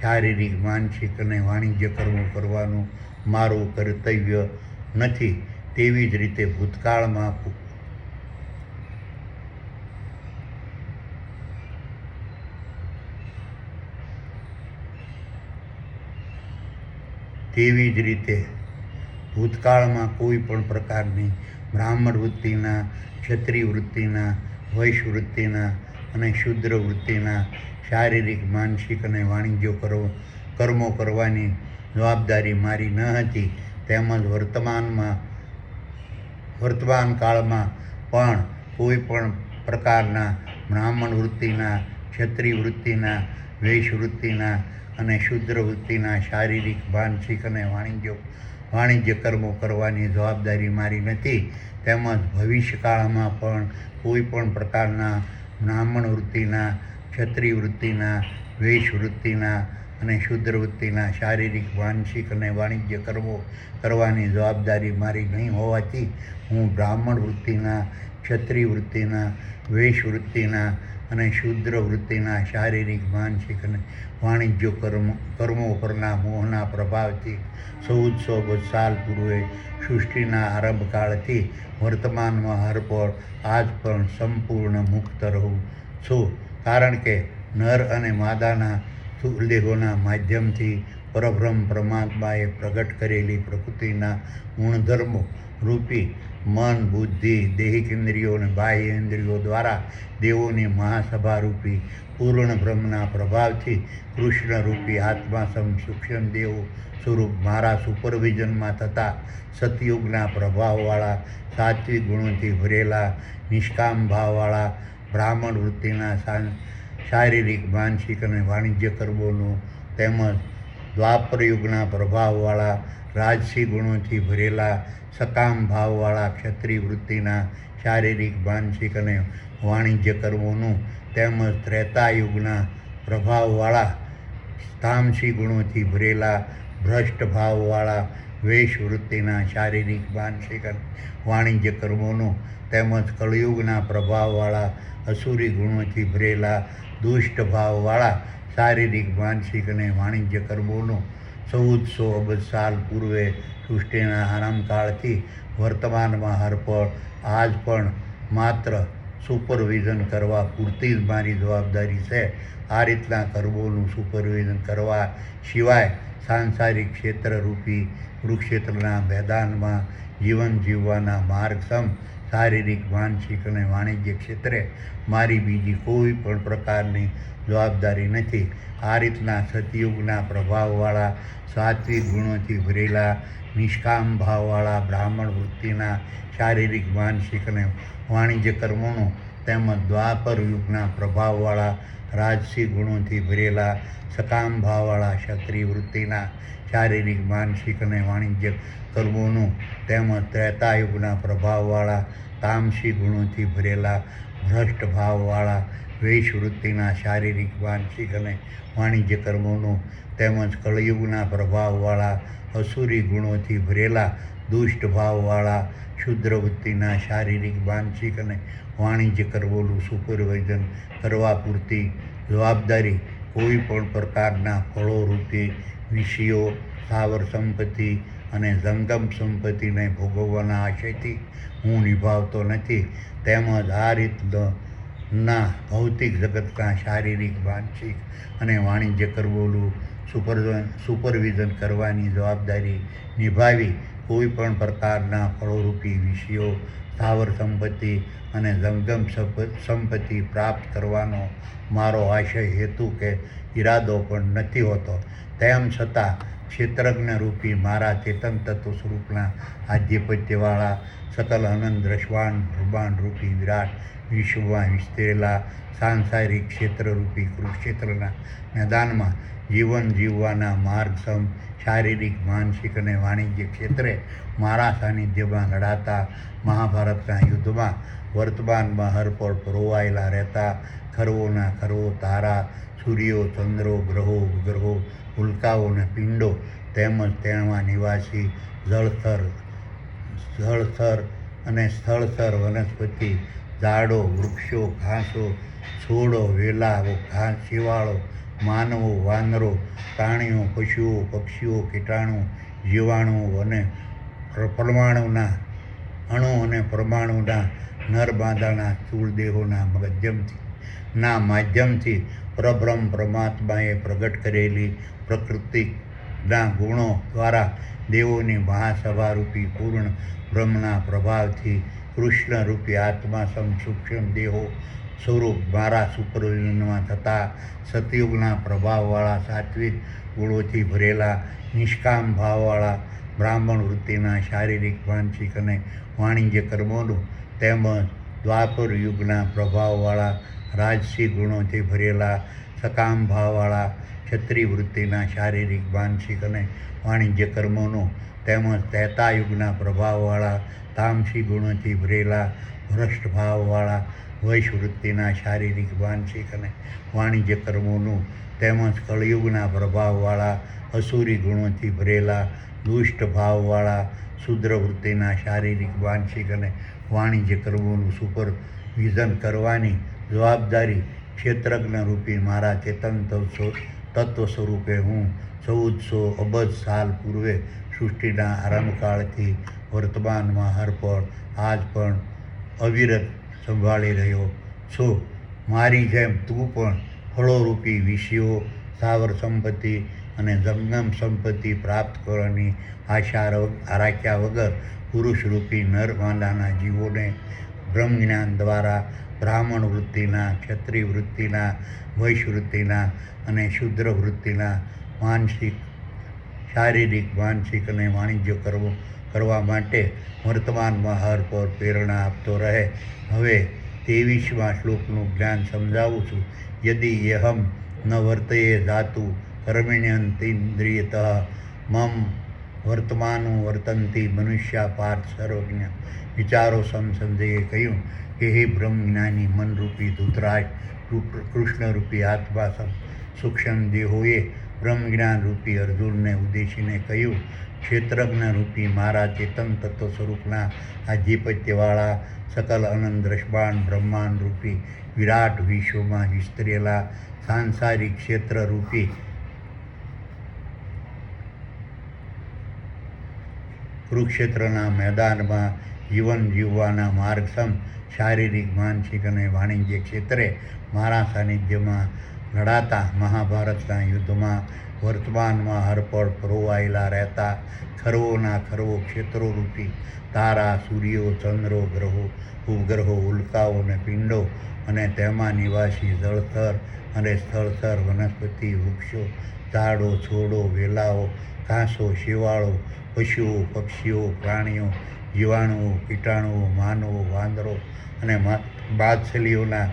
શારીરિક, માનસિક અને વાણિજ્ય કર્મો કરવાનું મારું કર્તવ્ય નથી. તેવી જ રીતે ભૂતકાળમાં કોઈ પણ પ્રકારની બ્રાહ્મણ વૃત્તિના, ક્ષત્રિય વૃત્તિના, વૈશ્ય વૃત્તિના અને શૂદ્ર વૃત્તિના શારીરિક, માનસિક અને વાણિજ્ય કર્મો કરવાની જવાબદારી મારી ન હતી. તેમજ વર્તમાન કાળમાં પણ કોઈ પણ પ્રકારના બ્રાહ્મણ વૃત્તિના, ક્ષત્રિય વૃત્તિના, વૈશ્ય વૃત્તિના અને શૂદ્ર વૃત્તિના શારીરિક, માનસિક અને વાણિજ્ય કર્મો કરવાની જવાબદારી મારી નથી. તેમજ ભવિષ્યકાળમાં પણ કોઈ પણ પ્રકારના બ્રાહ્મણ વૃત્તિના, ક્ષત્રિય વૃત્તિના, વૈશ્ય વૃત્તિના અને શૂદ્ર વૃત્તિના શારીરિક, માનસિક અને વાણિજ્ય કર્મો કરવાની જવાબદારી મારી નહીં હોવાથી હું બ્રાહ્મણ વૃત્તિના, ક્ષત્રિય વૃત્તિના, વૈશ્ય વૃત્તિના અને શૂદ્ર વૃત્તિના શારીરિક, માનસિક અને વાણિજ્ય કર્મો પરના મોહના પ્રભાવથી 1400 સાલ પૂર્વે સૃષ્ટિના આરંભકાળથી વર્તમાનમાં હરપળ આજ પણ સંપૂર્ણ મુક્ત રહું છું. કારણ કે નર અને માદાના સ્થૂળદેહોના માધ્યમથી પરબ્રહ્મ પરમાત્માએ પ્રગટ કરેલી પ્રકૃતિના ગુણધર્મો રૂપી મન, બુદ્ધિ, દૈહિક ઇન્દ્રિયો અને બાહ્ય ઇન્દ્રિયો દ્વારા દેવોની મહાસભા રૂપી પૂર્ણ બ્રહ્મના પ્રભાવથી કૃષ્ણ રૂપી આત્મા સૂક્ષ્મ દેવ સ્વરૂપ મારા સુપરવિઝનમાં થતા સતયુગના પ્રભાવવાળા, સાત્વિક ગુણોથી ભરેલા, નિષ્કામ ભાવવાળા બ્રાહ્મણ વૃત્તિના શારીરિક, માનસિક અને વાણિજ્ય કર્મોનું તેમજ દ્વાપરયુગના પ્રભાવવાળા રાજસી ગુણોથી ભરેલા સકામ ભાવવાળા ક્ષત્રિય વૃત્તિના શારીરિક, માનસિક અને વાણિજ્ય કર્મોનું તેમજ ત્રેતાયુગના પ્રભાવવાળા તામસી ગુણોથી ભરેલા ભ્રષ્ટ ભાવવાળા વૈશ્ય વૃત્તિના શારીરિક, માનસિક અને વાણિજ્ય કર્મોનું તેમજ કળયુગના પ્રભાવવાળા અસુરી ગુણોથી ભરેલા દુષ્ટ ભાવવાળા શારીરિક, માનસિક અને વાણિજ્ય કર્મોનું 1400 અબજ સાલ પૂર્વે સૃષ્ટિના આરંભકાળથી વર્તમાનમાં હરપળ આજ પણ માત્ર સુપરવિઝન કરવા પૂરતી જ મારી જવાબદારી છે. આ રીતના કર્મોનું સુપરવિઝન કરવા સિવાય સાંસારિક ક્ષેત્રરૂપી કુરુક્ષેત્રના મેદાનમાં જીવન જીવવાના માર્ગસમ શારીરિક, માનસિક અને વાણિજ્ય ક્ષેત્રે મારી બીજી કોઈ પણ પ્રકારની જવાબદારી નથી. આ રીતના સતયુગના પ્રભાવવાળા સાત્વિક ગુણોથી ભરેલા નિષ્કામ ભાવવાળા બ્રાહ્મણ વૃત્તિના શારીરિક, માનસિક અને વાણિજ્ય કર્મોનું તેમજ દ્વાપર યુગના પ્રભાવવાળા રાજસી ગુણોથી ભરેલા સકામ ભાવવાળા ક્ષત્રિય વૃત્તિના શારીરિક, માનસિક અને વાણિજ્ય કર્મોનું તેમજ ત્રેતાયુગના પ્રભાવવાળા તામસી ગુણોથી ભરેલા ભ્રષ્ટ ભાવવાળા વૈશ્ય વૃત્તિના શારીરિક, માનસિક અને વાણિજ્ય કર્મોનું તેમજ કળયુગના પ્રભાવવાળા અસુરી ગુણોથી ભરેલા દુષ્ટ ભાવવાળા શુદ્ર વૃત્તિના શારીરિક, માનસિક અને વાણિજ્ય કર્મોનું સુપરવિઝન કરવા પૂરતી જવાબદારી કોઈ પણ પ્રકારના ફળોરૂપી વિષયો, સ્થાવર સંપત્તિ અને જંગમ સંપત્તિને ભોગવવાના આશયથી હું નિભાવતો નથી. તેમજ આ રીતના ભૌતિક જગતના શારીરિક, માનસિક અને વાણિજ્ય કર્મોનું સુપરવિઝન કરવાની જવાબદારી નિભાવી કોઈ પણ પ્રકારના ફળોરૂપી વિષયો, સ્થાવર સંપત્તિ અને જંગમ સંપત્તિ પ્રાપ્ત કરવાનો મારો આશય, હેતુ કે ઈરાદો પણ નથી હોતો. તેમ છતાં ક્ષેત્રજ્ઞ રૂપી મારા ચેતન તત્વ સ્વરૂપના આધિપત્યવાળા સકલ અનંત બ્રહ્માંડ રૂપી વિરાટ વિશ્વમાં વિસ્તરેલા સાંસારિક ક્ષેત્રરૂપી કુરુક્ષેત્રના મેદાનમાં જીવન જીવવાના માર્ગસમ શારીરિક, માનસિક અને વાણિજ્ય ક્ષેત્રે મારા સાનિધ્યમાં લડાતા મહાભારતના યુદ્ધમાં વર્તમાનમાં હરપળ પરોવાયેલા રહેતા ખરવોના ખરવો તારા, સૂર્યો, ચંદ્રો, ગ્રહો, ઉપગ્રહો, ઉલ્કાઓ અને પિંડો તેમજ તેમાં નિવાસી જળસ્થર અને સ્થળસ્થર વનસ્પતિ ઝાડો વૃક્ષો ઘાસો છોડો વેલાઓ ઘાસ શેવાળો માનવો વાનરો પ્રાણીઓ પશુઓ પક્ષીઓ કીટાણુ જીવાણુઓ અને પરમાણુના અણુ અને પરમાણુના નર માદાના સ્થૂળ દેહોના માધ્યમથી પરબ્રહ્મ પરમાત્માએ પ્રગટ કરેલી પ્રકૃતિના ગુણો દ્વારા દેવોની મહાસભારૂપી પૂર્ણ બ્રહ્મના પ્રભાવથી કૃષ્ણરૂપી આત્મા સૂક્ષ્મ દેહો સ્વરૂપ મારા સુપરવિઝનમાં થતા સતયુગના પ્રભાવવાળા સાત્વિક ગુણોથી ભરેલા નિષ્કામ ભાવવાળા બ્રાહ્મણ વૃત્તિના શારીરિક માનસિક અને વાણિજ્ય કર્મોનું તેમજ દ્વાપર યુગના પ્રભાવવાળા રાજસી ગુણોથી ભરેલા સકામ ભાવવાળા ક્ષત્રિય વૃત્તિના શારીરિક માનસિક અને વાણિજ્ય કર્મોનું તેમજ ત્રેતા યુગના પ્રભાવવાળા તામસી ગુણોથી ભરેલા ભ્રષ્ટ ભાવવાળા વૈશ વૃત્તિના શારીરિક માનસિક અને વાણિજ્ય કર્મોનું તેમજ કળયુગના પ્રભાવવાળા અસુરી ગુણોથી ભરેલા દુષ્ટ ભાવવાળા શુદ્ર વૃત્તિના શારીરિક માનસિક અને વાણિજ્ય કર્મોનું સુપરવિઝન કરવાની જવાબદારી ક્ષેત્રજ્ઞ રૂપી મારા ચેતન તત્વ સ્વરૂપે હું 1400 અબજ સાલ પૂર્વે સૃષ્ટિના આરંભકાળથી વર્તમાનમાં હરપળ આજ પણ અવિરત સંભાળી રહ્યો છું. મારી જેમ તું પણ ફળોરૂપી વિષયો સ્થાવર સંપત્તિ અને જંગમ સંપત્તિ પ્રાપ્ત કરવાની આશા રાખ્યા વગર પુરુષરૂપી નર માદાના જીવોને બ્રહ્મજ્ઞાન દ્વારા બ્રાહ્મણ વૃત્તિના ક્ષત્રિય વૃત્તિના વૈશ વૃત્તિના અને શુદ્ર વૃત્તિના માનસિક શારીરિક માનસિક અને વાણિજ્ય કરવા માટે વર્તમાનમાં હર પર પ્રેરણા આપતો રહે. હવે 23મા શ્લોકનું જ્ઞાન સમજાવું છું. યદિ યહમ ન વર્તયે ધાતુ કર્મણ્યન્તેન્દ્રિયતઃ મમ વર્તમાનું વર્તન્તિ મનુષ્યા પાર્થ સર્વજ્ઞ. વિચારો સમસંજયે કહ્યું કે હે બ્રહ્મજ્ઞાની મનરૂપી ધૃતરાષ્ટ્ર કૃષ્ણરૂપી આત્મા સૂક્ષ્મ દેહોએ બ્રહ્મજ્ઞાન રૂપી અર્જુનને ઉદ્દેશીને કહ્યું, ક્ષેત્રજ્ઞ રૂપી મારા ચેતન તત્વ સ્વરૂપના આધિપત્યવાળા સકલ અનંત દ્રષ્ટાંત બ્રહ્માંડ રૂપી વિરાટ વિશ્વમાં વિસ્તરેલા સાંસારિક ક્ષેત્ર રૂપી કુરુક્ષેત્રના મેદાનમાં જીવન જીવવાના માર્ગસમ શારીરિક માનસિક અને વાણિજ્ય ક્ષેત્રે મારા સાનિધ્યમાં લડાતા મહાભારતના યુદ્ધમાં વર્તમાનમાં હરપળ પરોવાયેલા રહેતા ખરવોના ખરવો ક્ષેત્રોરૂપી તારા સૂર્યો ચંદ્રો ગ્રહો ઉપગ્રહો ઉલ્કાઓ અને પિંડો અને તેમાં નિવાસી જળથર અને સ્થળથર વનસ્પતિ વૃક્ષો ઝાડો છોડો વેલાઓ ઘાસો શેવાળો પશુઓ પક્ષીઓ પ્રાણીઓ જીવાણુઓ કીટાણુઓ માનવો વાંદરો અને બાદશલીઓના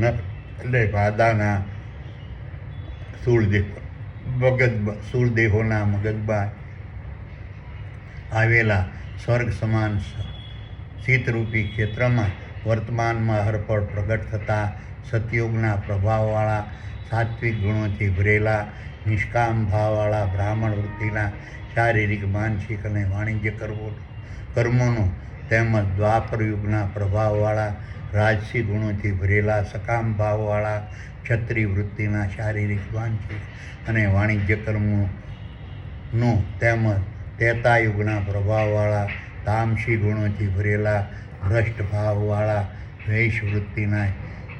એટલે માદાના સ્થૂળ દેહોના મગજમાં આવેલા સ્વર્ગ સમાન શીતરૂપી ક્ષેત્રમાં વર્તમાનમાં હરપળ પ્રગટ થતા સતયુગના પ્રભાવવાળા સાત્વિક ગુણોથી ભરેલા નિષ્કામ ભાવવાળા બ્રાહ્મણ વૃત્તિના શારીરિક માનસિક અને વાણિજ્ય કર્મોનું તેમજ દ્વાપર યુગના પ્રભાવવાળા રાજસી ગુણોથી ભરેલા સકામ ભાવવાળા ક્ષત્રિય વૃત્તિના શારીરિક માનસિક અને વાણિજ્ય કર્મોનું તેમજ ત્રેતા યુગના પ્રભાવવાળા તામસી ગુણોથી ભરેલા ભ્રષ્ટ ભાવવાળા વૈશ વૃત્તિના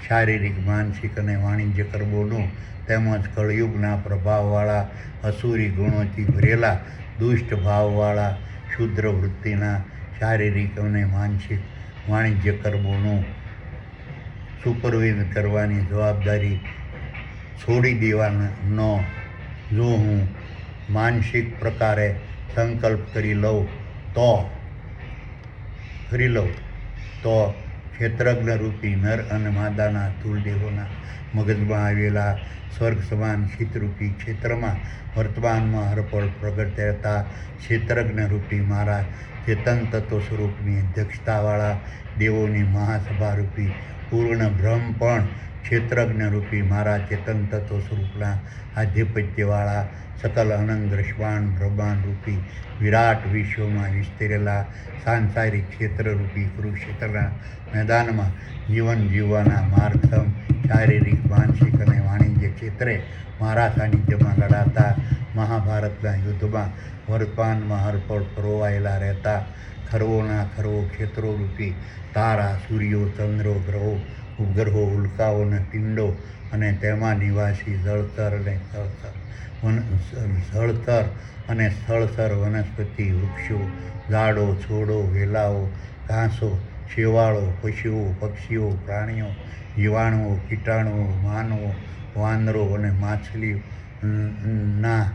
શારીરિક માનસિક અને વાણિજ્ય કર્મોનું તેમજ કળયુગના પ્રભાવવાળા અસુરી ગુણોથી ભરેલા દુષ્ટ ભાવવાળા શુદ્ર વૃત્તિના શારીરિક અને માનસિક વાણિજ્ય કર્મોનું સુપરવિઝન કરવાની જવાબદારી છોડી દેવાનો જો હું માનસિક પ્રકારે સંકલ્પ કરી લઉં તો ક્ષેત્રજ્ઞ રૂપી નર અને માદાના સ્થૂળ દેહોના મગજમાં આવેલા સ્વર્ગ સમાન શીતરૂપી ક્ષેત્રમાં વર્તમાનમાં હરપળ પ્રગટ રહેતા ક્ષેત્રજ્ઞ રૂપી મારા ચેતન તત્વ સ્વરૂપની અધ્યક્ષતાવાળા દેવોની મહાસભારૂપી પૂર્ણ બ્રહ્મ પણ ક્ષેત્રજ્ઞ રૂપી મારા ચેતન તત્વ સ્વરૂપના આધિપત્યવાળા સકલ અનંત દ્રષ્ટાંત બ્રહ્માંડ રૂપી વિરાટ વિશ્વમાં વિસ્તરેલા સાંસારિક ક્ષેત્રરૂપી કુરુક્ષેત્રના મેદાનમાં જીવન જીવવાના માર્ગસમ શારીરિક માનસિક અને વાણિજ્ય ક્ષેત્રે મારા સાનિધ્યમાં લડાતા મહાભારતના યુદ્ધમાં વર્તમાનમાં હરપળ પરોવાયેલા રહેતા ખરવોના ખરવો ક્ષેત્રોરૂપી તારા સૂર્યો ચંદ્રો ગ્રહો ઉપગ્રહો ઉલ્કાઓ અને પિંડો અને તેમાં નિવાસી જળચર અને સ્થળચર વનસ્પતિ વૃક્ષો ઝાડો છોડો વેલાઓ ઘાસો શેવાળો પશુઓ પક્ષીઓ પ્રાણીઓ જીવાણુઓ કીટાણુઓ માનવો વાંદરો અને માછલીઓ ના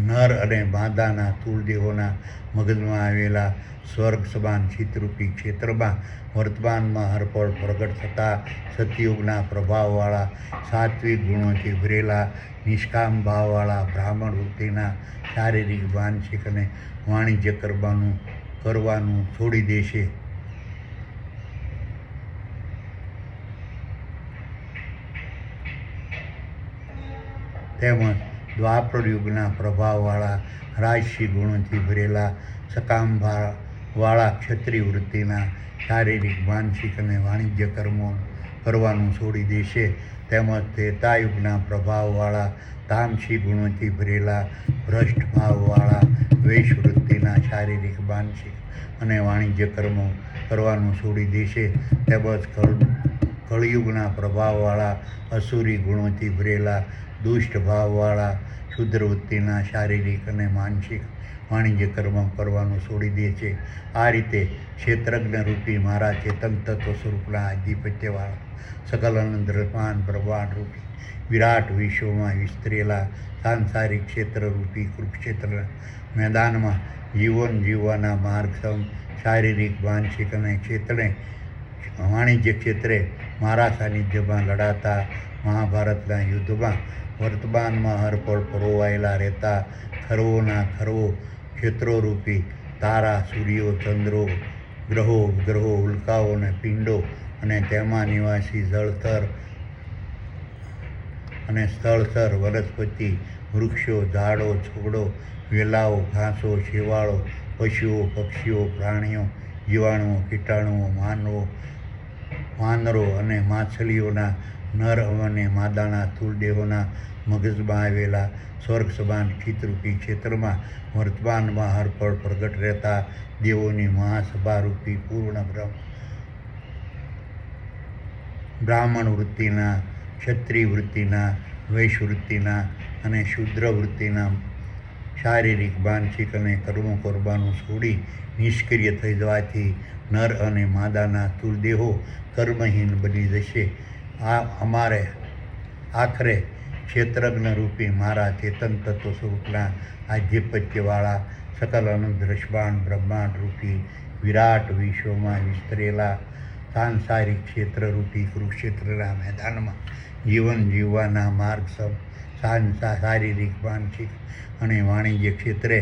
નર અને માદાના તૂળદેહોના મગજમાં આવેલા સ્વર્ગ સમાન ચિત્તરૂપી ક્ષેત્રમાં વર્તમાનમાં હરપળ પ્રગટ થતા સતયુગના પ્રભાવવાળા સાત્વિક ગુણોથી ભરેલા નિષ્કામ ભાવવાળા બ્રાહ્મણ વૃત્તિના શારીરિક માનસિક અને વાણિજ્ય કરવાનું છોડી દેશે. તેમજ દ્વાપર યુગના પ્રભાવવાળા રાજસી ગુણોથી ભરેલા સકામવાળા ક્ષત્રિય વૃત્તિના શારીરિક માનસિક અને વાણિજ્ય કર્મો કરવાનું છોડી દેશે. તેમજ ત્રેતાયુગના પ્રભાવવાળા તામસી ગુણોથી ભરેલા ભ્રષ્ટ ભાવવાળા વૈશવૃત્તિના શારીરિક માનસિક અને વાણિજ્ય કર્મો કરવાનું છોડી દેશે. તેમજ કળિયુગના પ્રભાવવાળા અસુરી ગુણોથી ભરેલા દુષ્ટ ભાવવાળા શુદ્રવૃત્તિના શારીરિક અને માનસિક વાણિજ્ય કર્મ કરવાનું છોડી દે છે. આ રીતે ક્ષેત્રજ્ઞ રૂપી મારા ચેતન તત્વ સ્વરૂપના આધિપત્યવાળા સકલ અનંત બ્રહ્માંડ રૂપી વિરાટ વિશ્વમાં વિસ્તરેલા સાંસારિક ક્ષેત્રરૂપી કુરુક્ષેત્રના મેદાનમાં જીવન જીવવાના માર્ગસમ શારીરિક માનસિક અને વાણિજ્ય ક્ષેત્રે મારા સાનિધ્યમાં લડાતા મહાભારતના યુદ્ધમાં વર્તમાનમાં હરપળ પરોવાયેલા રહેતા ખરવોના ખરવો ક્ષેત્રોરૂપી તારા સૂર્યો ચંદ્રો ગ્રહો ઉપગ્રહો ઉલ્કાઓ અને પિંડો અને તેમાં નિવાસી જળચર અને સ્થળચર વનસ્પતિ વૃક્ષો ઝાડો છોડો વેલાઓ ઘાસો શેવાળો પશુઓ પક્ષીઓ પ્રાણીઓ જીવાણુઓ કીટાણુઓ વાનરો અને માછલીઓના નર અને માદાના તૂળદેહોના મગજમાં આવેલા સ્વર્ગ સમાન ચિત્તરૂપી ક્ષેત્રમાં વર્તમાનમાં હરપળ પ્રગટ રહેતા દેવોની મહાસભારૂપી પૂર્ણ બ્રાહ્મણ વૃત્તિના ક્ષત્રિય વૃત્તિના વૈશ્ય અને શૂદ્ર વૃત્તિના શારીરિક માનસિક અને કર્મો કરવાનું છોડી નિષ્ક્રિય થઈ જવાથી નર અને માદાના તૂળદેહો કર્મહીન બની જશે. આખરે ક્ષેત્રજ્ઞ રૂપી મારા ચેતન તત્વ સ્વરૂપના આધિપત્યવાળા સકલ અનંત બ્રહ્માંડ રૂપી વિરાટ વિશ્વમાં વિસ્તરેલા સાંસારિક ક્ષેત્રરૂપી કુરુક્ષેત્રના મેદાનમાં જીવન જીવવાના માર્ગસમ શારીરિક માનસિક અને વાણિજ્ય ક્ષેત્રે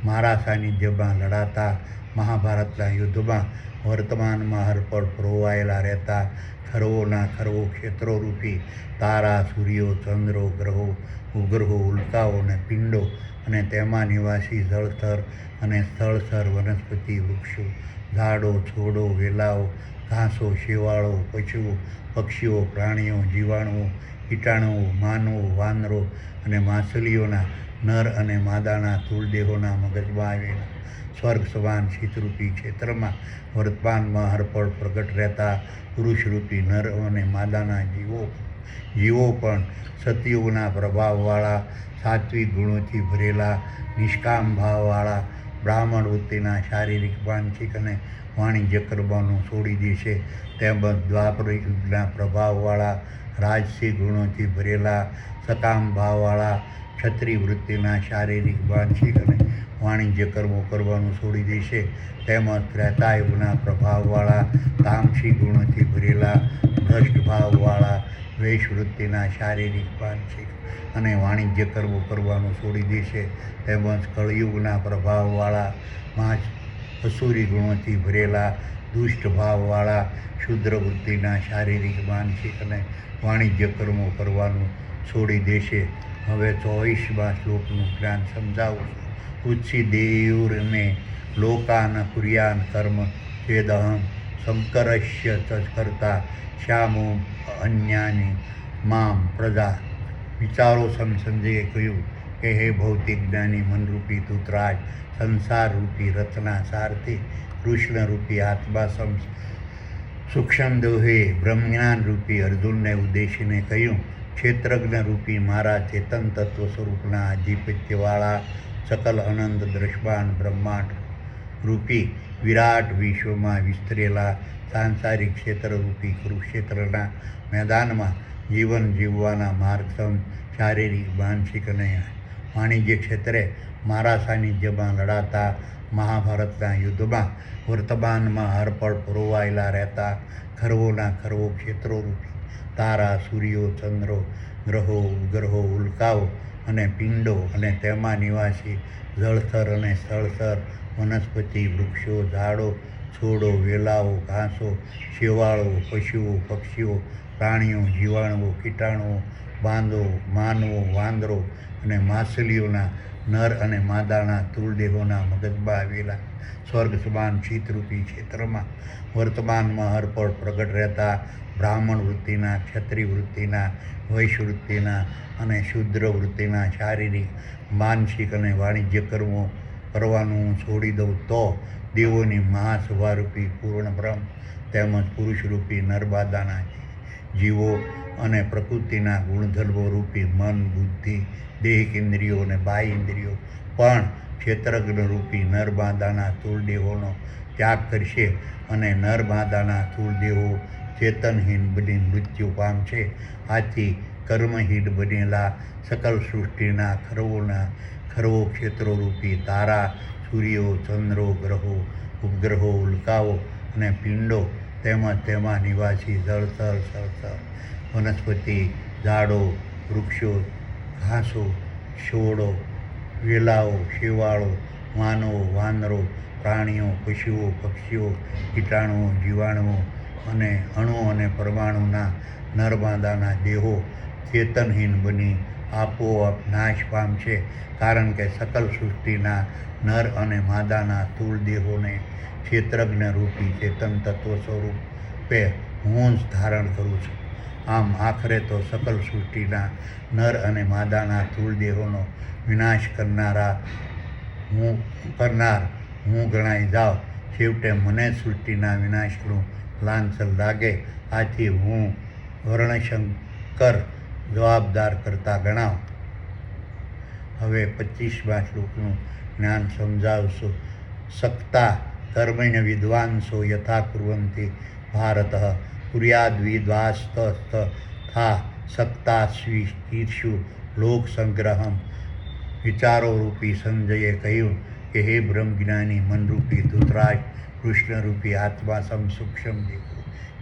મારા સાનિધ્યમાં લડાતા મહાભારતના યુદ્ધમાં વર્તમાનમાં હરપળ પરોવાયેલા રહેતા ખરવોના ખરવો ક્ષેત્રોરૂપી તારા સૂર્યો ચંદ્રો ગ્રહો ઉપગ્રહો ઉલ્કાઓ અને પિંડો અને તેમાં નિવાસી જળચર અને સ્થળચર વનસ્પતિ વૃક્ષો ઝાડો છોડો વેલાઓ ઘાસો શેવાળો પશુઓ પક્ષીઓ પ્રાણીઓ જીવાણુઓ કીટાણુઓ માનવો વાનરો અને માછલીઓના નર અને માદાના તૂળદેહોના મગજમાં આવેલા સ્વર્ગ સમાન ચિત્તરૂપી ક્ષેત્રમાં વર્તમાનમાં હરપળ પ્રગટ રહેતા પુરુષરૂપી નર અને માદાના જીવો પણ સતયુગના પ્રભાવવાળા સાત્વિક ગુણોથી ભરેલા નિષ્કામ ભાવવાળા બ્રાહ્મણ વૃત્તિના શારીરિક માનસિક અને વાણિજ્ય કર્મોનું છોડી દેશે. તેમજ દ્વાપર યુગના પ્રભાવવાળા રાજસી ગુણોથી ભરેલા સકામ ભાવવાળા ક્ષત્રિય વૃત્તિના શારીરિક માનસિક અને વાણિજ્ય કર્મો કરવાનું છોડી દેશે. તેમજ ત્રેતાયુગના પ્રભાવવાળા તામસી ગુણોથી ભરેલા ભ્રષ્ટ ભાવવાળા વૈશવૃત્તિના શારીરિક માનસિક અને વાણિજ્ય કર્મો કરવાનું છોડી દેશે. તેમજ કળિયુગના પ્રભાવવાળા અસુરી ગુણોથી ભરેલા દુષ્ટ ભાવવાળા શુદ્ર વૃત્તિના શારીરિક માનસિક અને વાણિજ્ય કર્મો કરવાનું છોડી દેશે. હવે 24મા શ્લોકનું જ્ઞાન સમજાવું છું. ઉચ્છી દેયુર્મે લોકાન કુર્યાન કર્મ ચેદહમ શંકરસ્ય ચ કરતા શ્યામો અન્યાની મામ પ્રજા. વિચારો સંજયે કહ્યું કે હે ભૌતિક જ્ઞાની મનરૂપી ધૂતરાજ, સંસારરૂપી રચના સારથી કૃષ્ણરૂપી આત્મા સૂક્ષ્મ દેહે બ્રહ્મજ્ઞાનરૂપી અર્જુનને ઉદ્દેશીને કહ્યું, ક્ષેત્રજ્ઞરૂપી મારા ચેતન તત્વ સ્વરૂપના આધિપત્યવાળા સકલ અનંત દ્રષ્ટાંત બ્રહ્માંડ રૂપી વિરાટ વિશ્વમાં વિસ્તરેલા સાંસારિક ક્ષેત્રરૂપી કુરુક્ષેત્રના મેદાનમાં જીવન જીવવાના માર્ગસમ શારીરિક માનસિક અને વાણિજ્ય ક્ષેત્રે મારા સાનિધ્યમાં લડાતા મહાભારતના યુદ્ધમાં વર્તમાનમાં હરપળ પરોવાયેલા રહેતા ખરવોના ખરવો ક્ષેત્રોરૂપી તારા, સૂર્યો, ચંદ્રો, ગ્રહો, ઉપગ્રહો, ઉલ્કાઓ અને પિંડો અને તેમાં નિવાસી જળથર અને સ્થળથર વનસ્પતિ, વૃક્ષો, ઝાડો, છોડો, વેલાઓ, ઘાસો, શેવાળો, પશુઓ, પક્ષીઓ, પ્રાણીઓ, જીવાણુઓ, કીટાણુઓ, બાંદો, માનવો, વાંદરો અને માછલીઓના નર અને માદાના તૂળદેહોના મગજમાં આવેલા સ્વર્ગ સમાન શીતરૂપી ક્ષેત્રમાં વર્તમાનમાં હરપળ પ્રગટ રહેતા બ્રાહ્મણ વૃત્તિના, ક્ષત્રિય વૃત્તિના, વૈશ્ય વૃત્તિના અને શૂદ્ર વૃત્તિના શારીરિક, માનસિક અને વાણિજ્ય કર્મો કરવાનું હું છોડી દઉં તો દેવોની મહાસભારૂપી પૂર્ણ બ્રહ્મ તેમજ પુરુષરૂપી નરબાદાના જીવો અને પ્રકૃતિના ગુણધર્મો રૂપી મન, બુદ્ધિ, દેહિક ઇન્દ્રિયો અને બાહ્ય ઇન્દ્રિયો પણ ક્ષેત્રજ્ઞરૂપી નરબાદાના સ્થૂળદેહોનો ત્યાગ કરશે અને નરબાદાના સ્થૂળદેહો ચેતનહીન બની મૃત્યુ પામશે. આથી કર્મહીન બનેલા સકલ સૃષ્ટિના ખરવો ક્ષેત્રોરૂપી તારા, સૂર્યો, ચંદ્રો, ગ્રહો, ઉપગ્રહો, ઉલ્કાઓ અને પિંડો તેમજ તેમાં નિવાસી જળથર, સ્થળથર વનસ્પતિ, ઝાડો, વૃક્ષો, ઘાસો, છોડો, વેલાઓ, શેવાળો, માનવો, વાંદરો, પ્રાણીઓ, પશુઓ, પક્ષીઓ, કીટાણુઓ, જીવાણુઓ અને અણુ અને પરમાણુના નરમાદાના દેહો ચેતનહીન બની આપોઆપ નાશ પામશે. કારણ કે સકલ સૃષ્ટિના નર અને માદાના સ્થૂળ દેહોને ક્ષેત્રજ્ઞ રૂપી ચેતન તત્વ સ્વરૂપે હું જ ધારણ કરું છું. આમ આખરે તો સકલ સૃષ્ટિના નર અને માદાના સ્થૂળ દેહોનો વિનાશ કરનાર હું ગણાઈ જાઉં. છેવટે મને સૃષ્ટિના વિનાશનું લાંછન લાગે. આથી હું વર્ણશંકર જવાબદાર કરતા ગણાવ. હવે 25મા શ્લોકનું જ્ઞાન સમજાવશું. સક્તા કર્મણ્ય વિદ્વાંસો યથા કુર્વન્તિ ભારત કુર્યાદ્વિદ્વાંસસ્તથા સક્તાસ્વીર્ષુ લોકસંગ્રહમ. વિચારોરૂપી સંજયે કહ્યું કે હે બ્રહ્મજ્ઞાની મનરૂપી ધૂતરાજ, કૃષ્ણરૂપી આત્મા સૂક્ષ્મ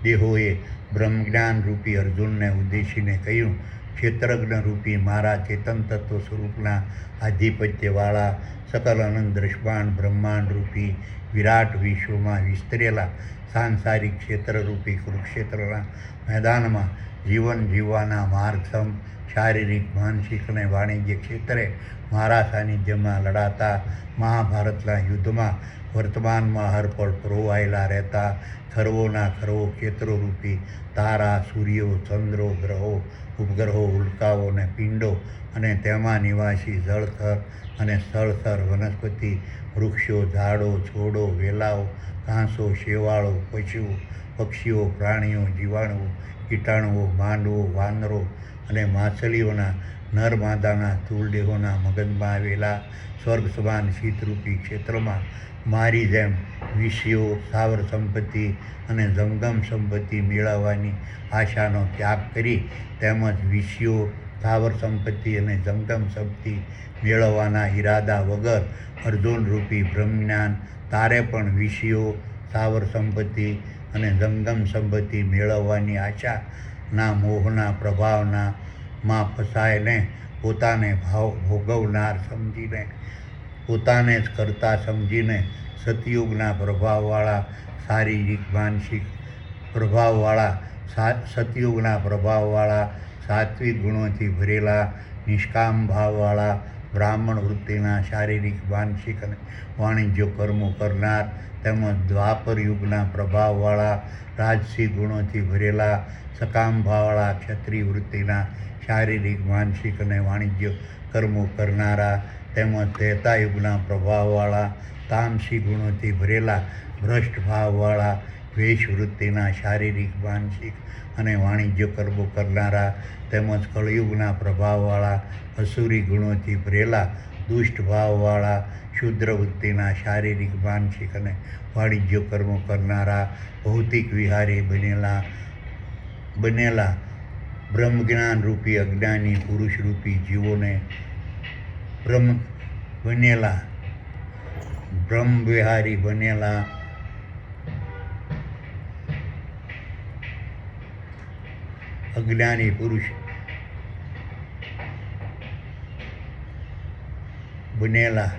દેહોએ બ્રહ્મજ્ઞાનરૂપી અર્જુનને ઉદ્દેશીને કહ્યું, ક્ષેત્રજ્ઞરૂપી મારા ચેતન તત્વ સ્વરૂપના આધિપત્યવાળા સકલ અનંત દ્રષ્ટાંત બ્રહ્માંડરૂપી વિરાટ વિશ્વમાં વિસ્તરેલા સાંસારિક ક્ષેત્રરૂપી કુરુક્ષેત્રના મેદાનમાં જીવન જીવવાના માર્ગસમ શારીરિક, માનસિક અને વાણિજ્ય ક્ષેત્રે મારા સાનિધ્યમાં લડાતા મહાભારતના યુદ્ધમાં વર્તમાનમાં હરપળ પરોવાયેલા રહેતા ખરવોના ખરવો ક્ષેત્રોરૂપી તારા, સૂર્યો, ચંદ્રો, ગ્રહો, ઉપગ્રહો, ઉલ્કાઓ અને પિંડો અને તેમાં નિવાસી જળથર અને સ્થળથર વનસ્પતિ, વૃક્ષો, ઝાડો, છોડો, વેલાઓ, ઘાસો, શેવાળો, પશુઓ, પક્ષીઓ, પ્રાણીઓ, જીવાણુઓ, કીટાણુઓ, માંડવો, વાંદરો અને માછલીઓના નર માદાના સ્થૂળ દેહોના મગજમાં આવેલા સ્વર્ગ સમાન શીતરૂપી ક્ષેત્રમાં મારી જેમ વિષયો, સ્થાવર સંપત્તિ અને જંગમ સંપત્તિ મેળવવાની આશાનો ત્યાગ કરી તેમજ વિષયો, સ્થાવર સંપત્તિ અને જંગમ સંપત્તિ મેળવવાના ઈરાદા વગર અર્જુનરૂપી બ્રહ્મજ્ઞાન તારે પણ વિષયો, સ્થાવર સંપત્તિ અને જંગમ સંપત્તિ મેળવવાની આશાના મોહના પ્રભાવમાં ફસાઈને પોતાને ભોગવનાર સમજીને પોતાને જ કરતા સમજીને સતયુગના પ્રભાવવાળા શારીરિક માનસિક પ્રભાવવાળા સતયુગના પ્રભાવવાળા સાત્વિક ગુણોથી ભરેલા નિષ્કામ ભાવવાળા બ્રાહ્મણ વૃત્તિના શારીરિક માનસિક અને વાણિજ્ય કર્મો કરનાર તેમજ દ્વાપર યુગના પ્રભાવવાળા રાજસી ગુણોથી ભરેલા સકામ ભાવવાળા ક્ષત્રિય વૃત્તિના શારીરિક માનસિક અને વાણિજ્ય કર્મો કરનારા તેમજ ત્રેતા યુગના પ્રભાવવાળા તામસી ગુણોથી ભરેલા ભ્રષ્ટ ભાવવાળા વેશવૃત્તિના શારીરિક માનસિક અને વાણિજ્ય કર્મો કરનારા તેમજ કળયુગના પ્રભાવવાળા અસુરી ગુણોથી ભરેલા દુષ્ટ ભાવવાળા શુદ્ર વૃત્તિના શારીરિક માનસિક અને વાણિજ્ય કર્મો કરનારા ભૌતિક વિહારી બનેલા બ્રહ્મજ્ઞાન રૂપી અજ્ઞાની પુરુષ રૂપી જીવોને બ્રહ્મવિહારી બનેલા અજ્ઞાની પુરુષ બનેલા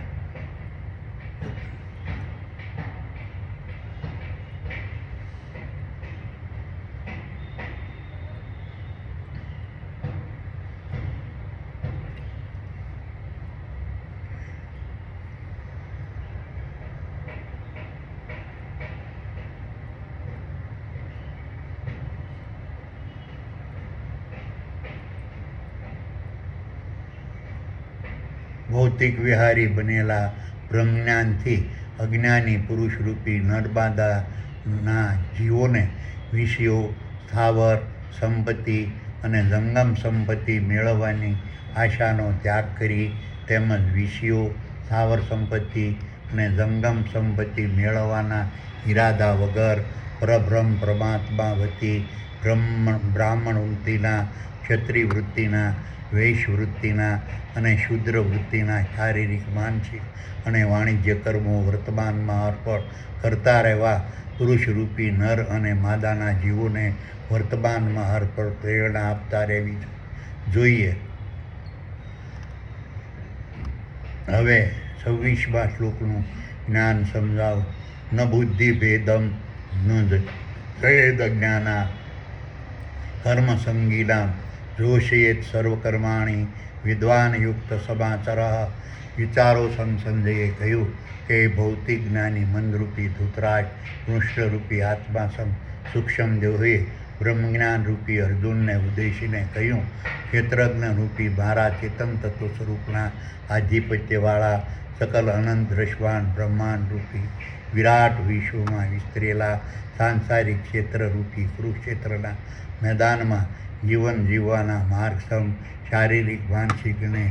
ભૌતિક વિહારી બનેલા બ્રહ્મજ્ઞાનથી અજ્ઞાની પુરુષરૂપી નરમાદાના જીવોને વિષયો સ્થાવર સંપત્તિ અને જંગમ સંપત્તિ મેળવવાની આશાનો ત્યાગ કરી તેમજ વિષયો સ્થાવર સંપત્તિ અને જંગમ સંપત્તિ મેળવવાના ઈરાદા વગર પરબ્રહ્મ પરમાત્મા વતી બ્રાહ્મણ વૃત્તિના ક્ષત્રિય વૃત્તિના વૈશ્ય વૃત્તિના અને શુદ્ર વૃત્તિના શારીરિક માનસિક અને વાણિજ્ય કર્મો વર્તમાનમાં અર્પણ કરતા રહેવા પુરુષરૂપી નર અને માદાના જીવોને વર્તમાનમાં અર્પણ પ્રેરણા આપતા રહેવી જોઈએ. હવે 26મા શ્લોકનું જ્ઞાન સમજાવ. ન બુદ્ધિ ભેદમ ન જયેદ જ્ઞાના કર્મ સંગીનામ જોશયેત સર્વકર્માણી વિદ્વાન યુક્ત સમાચાર. વિચારો સંજયે કહ્યું કે ભૌતિક જ્ઞાની મનરૂપી ધૃતરાજ કૃષ્ણરૂપી આત્મા સૂક્ષ્મ દેવોએ બ્રહ્મજ્ઞાન રૂપી અર્જુનને ઉદ્દેશીને કહ્યું, ક્ષેત્રજ્ઞ રૂપી મારા ચેતન તત્વ સ્વરૂપના આધિપત્યવાળા સકલ અનંત દ્રશ્યવાન બ્રહ્માંડ રૂપી વિરાટ વિશ્વમાં વિસ્તરેલા સાંસારિક ક્ષેત્રરૂપી કુરુક્ષેત્રના મેદાનમાં જીવન જીવવાના માર્ગસમ શારીરિક માનસિક અને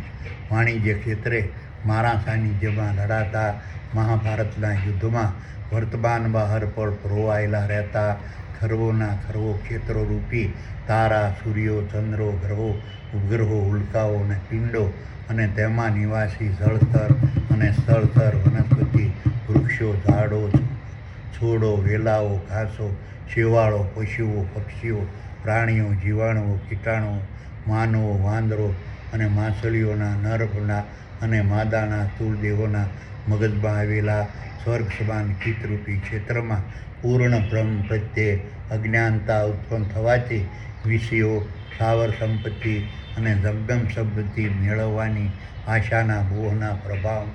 વાણિજ્ય ક્ષેત્રે મારા સાનિધ્યમાં લડાતા મહાભારતના યુદ્ધમાં વર્તમાનમાં હરપળ પરોવાયેલા રહેતા ખરવોના ખરવો ક્ષેત્રોરૂપી તારા સૂર્યો ચંદ્રો ગ્રહો ઉપગ્રહો ઉલ્કાઓ અને પિંડો અને તેમાં નિવાસી જળસ્તર અને સ્થળસ્તર વનસ્પતિ વૃક્ષો ઝાડો છોડો વેલાઓ ઘાસો શેવાળો પશુઓ પક્ષીઓ પ્રાણીઓ જીવાણુઓ કીટાણુઓ માનવો વાંદરો અને માછલીઓના નરના અને માદાના સ્થૂળદેહોના મગજમાં આવેલા સ્વર્ગ સમાન ચિત્તરૂપી ક્ષેત્રમાં પૂર્ણ બ્રહ્મ પ્રત્યે અજ્ઞાનતા ઉત્પન્ન થવાથી વિષયો સ્થાવર સંપત્તિ અને જંગમ સંપત્તિ મેળવવાની આશાના મોહના પ્રભાવ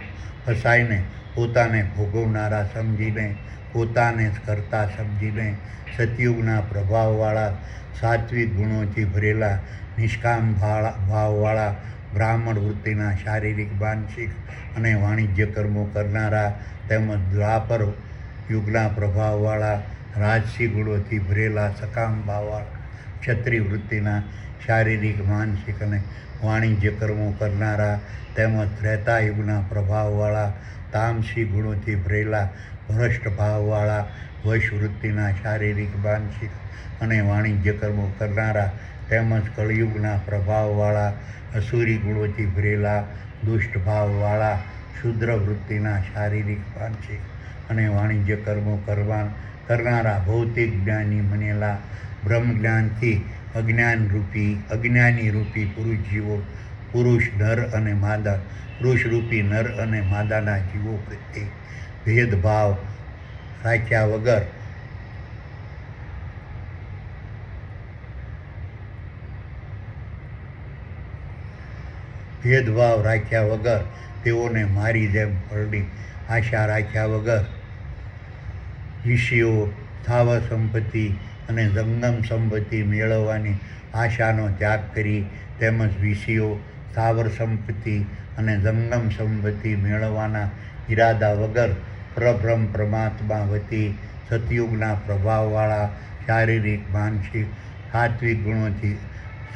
ફસાઈને પોતાને ભોગવનારા સમજીને પોતાને જ કરતા સમજીને સતયુગના પ્રભાવવાળા સાત્વિક ગુણોથી ભરેલા નિષ્કામ ભાવવાળા બ્રાહ્મણ વૃત્તિના શારીરિક માનસિક અને વાણિજ્ય કર્મો કરનારા તેમજ દ્વાપર યુગના પ્રભાવવાળા રાજસી ગુણોથી ભરેલા સકામ ભાવવાળા ક્ષત્રિય વૃત્તિના શારીરિક માનસિક અને વાણિજ્ય કર્મો કરનારા તેમજ ત્રેતા યુગના પ્રભાવવાળા તામસી ગુણોથી ભરેલા ભ્રષ્ટ ભાવવાળા વૈશ વૃત્તિના શારીરિક માનસિક અને વાણિજ્ય કર્મો કરનારા તેમજ કળયુગના પ્રભાવવાળા અસુરી ગુણોથી ભરેલા દુષ્ટ ભાવવાળા શુદ્ર વૃત્તિના શારીરિક માનસિક અને વાણિજ્ય કર્મો કરનારા ભૌતિક જ્ઞાની બનેલા બ્રહ્મજ્ઞાનથી અજ્ઞાની રૂપી પુરુષ નર અને માદા પુરુષરૂપી નર અને માદાના જીવો પ્રત્યે ભેદભાવ રાખ્યા વગર ભેદભાવ રાખ્યા વગર તેઓને મારી જેમ ફળની આશા રાખ્યા વગર ઋષિઓ સ્થાવર સંપત્તિ અને જંગમ સંપત્તિ મેળવવાની આશાનો ત્યાગ કરી તેમજ ઋષિઓ સ્થાવર સંપત્તિ અને જંગમ સંપત્તિ મેળવવાના ઈરાદા વગર પરબ્રહ્મ પરમાત્મા વતી સતયુગના પ્રભાવવાળા શારીરિક માનસિક સાત્વિક ગુણોથી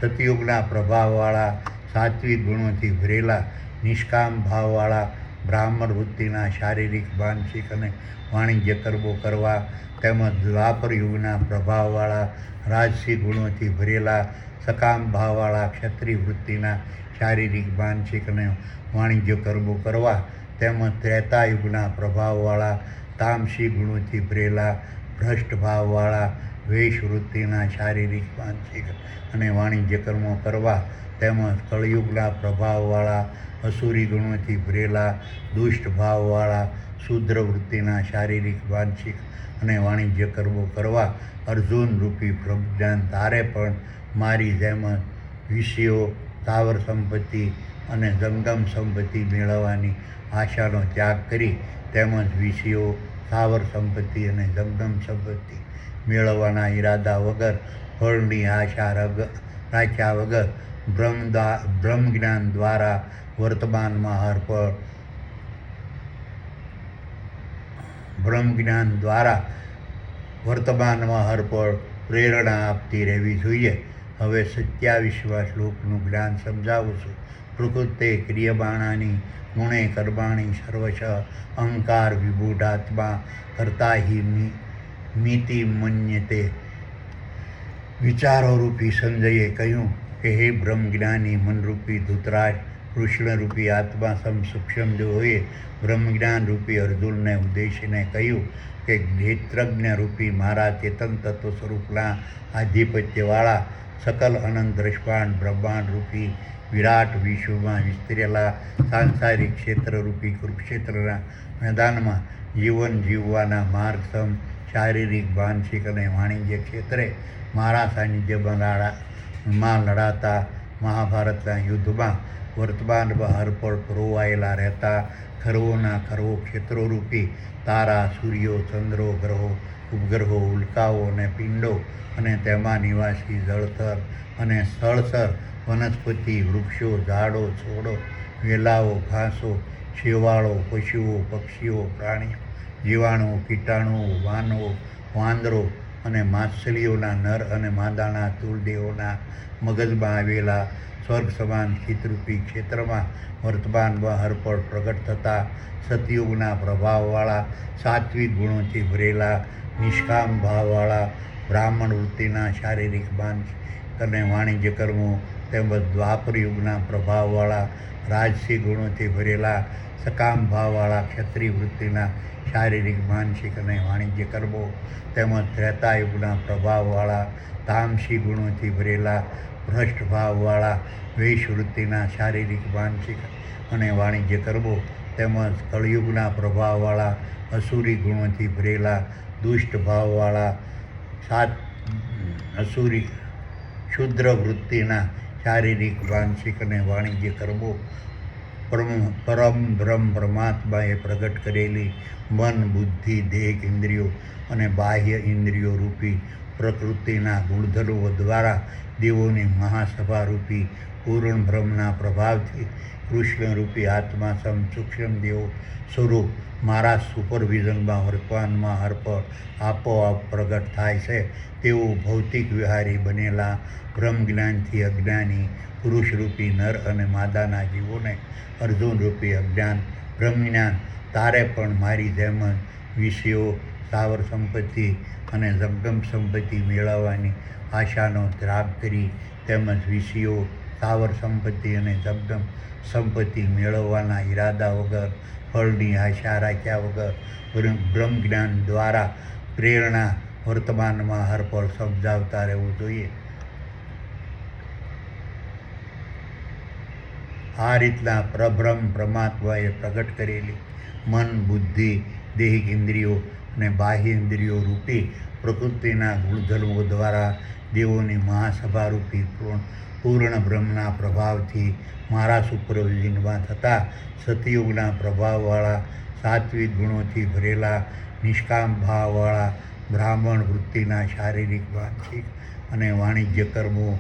સતયુગના પ્રભાવવાળા સાત્વિક ગુણોથી ભરેલા નિષ્કામ ભાવવાળા બ્રાહ્મણ વૃત્તિના શારીરિક માનસિક અને વાણિજ્ય કર્મો કરવા તેમજ દ્વાપર યુગના પ્રભાવવાળા રાજસી ગુણોથી ભરેલા સકામ ભાવવાળા ક્ષત્રિય વૃત્તિના શારીરિક માનસિક અને વાણિજ્ય કર્મો કરવા તેમજ ત્રેતા યુગના પ્રભાવવાળા તામસી ગુણોથી ભરેલા ભ્રષ્ટ ભાવવાળા વેશ વૃત્તિના શારીરિક માનસિક અને વાણિજ્ય કર્મો કરવા તેમજ કળયુગના પ્રભાવવાળા અસુરી ગુણોથી ભરેલા દુષ્ટ ભાવવાળા શુદ્ર વૃત્તિના શારીરિક માનસિક અને વાણિજ્ય કર્મો કરવા અર્જુન રૂપી બ્રહ્મજ્ઞાન તારે પણ મારી જેમ વિષયો સ્થાવર સંપત્તિ અને જંગમ સંપત્તિ મેળવવાની આશાનો ત્યાગ કરી તેમજ વિષયો સ્થાવર સંપત્તિ અને જંગમ સંપત્તિ મેળવવાના ઈરાદા વગર ફળની આશા રાખ્યા વગર બ્રહ્મજ્ઞાન દ્વારા વર્તમાનમાં હરપળ બ્રહ્મજ્ઞાન દ્વારા વર્તમાનમાં હરપળ પ્રેરણા આપતી રહેવી જોઈએ. હવે 27મા શ્લોકનું જ્ઞાન સમજાવું છું. પ્રકૃતે ક્રિયમાણાની ગુણે કર્માણી સર્વશ અહંકાર વિબુઢાત્મા કરતા હિ મિતિ મન્યતે. વિચારોરૂપી સંજયે કહ્યું કે હે બ્રહ્મજ્ઞાની મનરૂપી ધૃતરાજ કૃષ્ણરૂપી આત્મા સૂક્ષ્મ દેવોએ બ્રહ્મજ્ઞાન રૂપી અર્જુનને ઉદ્દેશીને કહ્યું કે નેત્રજ્ઞ રૂપી મારા ચેતન તત્વ સ્વરૂપના આધિપત્યવાળા સકલ અનંત દ્રષ્ટાંત બ્રહ્માંડ રૂપી વિરાટ વિશ્વમાં વિસ્તરેલા સાંસારિક ક્ષેત્રરૂપી કુરુક્ષેત્રના મેદાનમાં જીવન જીવવાના માર્ગસમ શારીરિક માનસિક અને વાણિજ્ય ક્ષેત્રે મારા સાનિધ્યમાં લડાતા મહાભારતના યુદ્ધમાં વર્તમાનમાં હરપળ પરોવાયેલા રહેતા ખરવોના ખરવો ક્ષેત્રોરૂપી તારા સૂર્યો ચંદ્રો ગ્રહો ઉપગ્રહો ઉલ્કાઓ અને પિંડો અને તેમાં નિવાસી જળથર અને સ્થળસર વનસ્પતિ વૃક્ષો ઝાડો છોડો વેલાઓ ઘાસો શેવાળો પશુઓ પક્ષીઓ પ્રાણીઓ જીવાણુઓ કીટાણુઓ વાનવો વાંદરો અને માછલીઓના નર અને માદાના તુલદેહોના મગજમાં આવેલા સ્વર્ગ સમાન ચિત્તરૂપી ક્ષેત્રમાં વર્તમાનમાં હરપળ પ્રગટ થતા સતયુગના પ્રભાવવાળા સાત્વિક ગુણોથી ભરેલા નિષ્કામ ભાવવાળા બ્રાહ્મણ વૃત્તિના શારીરિક માનસિક અને વાણિજ્ય કર્મો તેમજ દ્વાપર યુગના પ્રભાવવાળા રાજસી ગુણોથી ભરેલા સકામ ભાવવાળા ક્ષત્રિય વૃત્તિના શારીરિક માનસિક અને વાણિજ્ય કર્મો તેમજ ત્રેતા યુગના પ્રભાવવાળા તામસી ગુણોથી ભરેલા ભ્રષ્ટ ભાવવાળા વેશ વૃત્તિના શારીરિક માનસિક અને વાણિજ્ય કર્મો તેમજ કળયુગના પ્રભાવવાળા અસુરી ગુણોથી ભરેલા દુષ્ટ ભાવવાળા અસુરી શુદ્ર વૃત્તિના શારીરિક માનસિક અને વાણિજ્ય કર્મો પરમ બ્રહ્મ પરમાત્માએ પ્રગટ કરેલી મન બુદ્ધિ દેહ ઇન્દ્રિયો અને બાહ્ય ઇન્દ્રિયો રૂપી પ્રકૃતિના ગુણધર્મો દ્વારા દેવોની મહાસભા રૂપી પૂર્ણ બ્રહ્મના પ્રભાવથી કૃષ્ણરૂપી આત્મા સૂક્ષ્મ દેવો સ્વરૂપ મારા સુપરવિઝનમાં વર્તમાનમાં હરપળ આપોઆપ પ્રગટ થાય છે. તેઓ ભૌતિક વિહારી બનેલા બ્રહ્મજ્ઞાનથી અજ્ઞાની પુરુષરૂપી નર અને માદાના જીવોને અર્જુનરૂપી અજ્ઞાન બ્રહ્મજ્ઞાન તારે પણ મારી જેમ વિષયો સ્થાવર સંપત્તિ અને જંગમ સંપત્તિ મેળવવાની આશાનો ત્યાગ કરી તેમજ વિષયો સ્થાવર સંપત્તિ અને જંગમ સંપત્તિ મેળવવાના ઈરાદા વગર ફળની આશા રાખ્યા વગર બ્રહ્મજ્ઞાન દ્વારા પ્રેરણા વર્તમાનમાં હરપળ સમજાવતા રહેવું જોઈએ. આ રીતના પરબ્રહ્મ પરમાત્માએ પ્રગટ કરેલી મન બુદ્ધિ દેહિક ઇન્દ્રિયો અને બાહ્ય ઇન્દ્રિયો રૂપી પ્રકૃતિના ગુણધર્મો દ્વારા દેવોની મહાસભા રૂપી પૂર્ણ બ્રહ્મના પ્રભાવથી મારા સુપરવિઝનમાં થતા સતયુગના પ્રભાવવાળા સાત્વિક ગુણોથી ભરેલા નિષ્કામ ભાવવાળા બ્રાહ્મણ વૃત્તિના શારીરિક માનસિક અને વાણિજ્ય કર્મો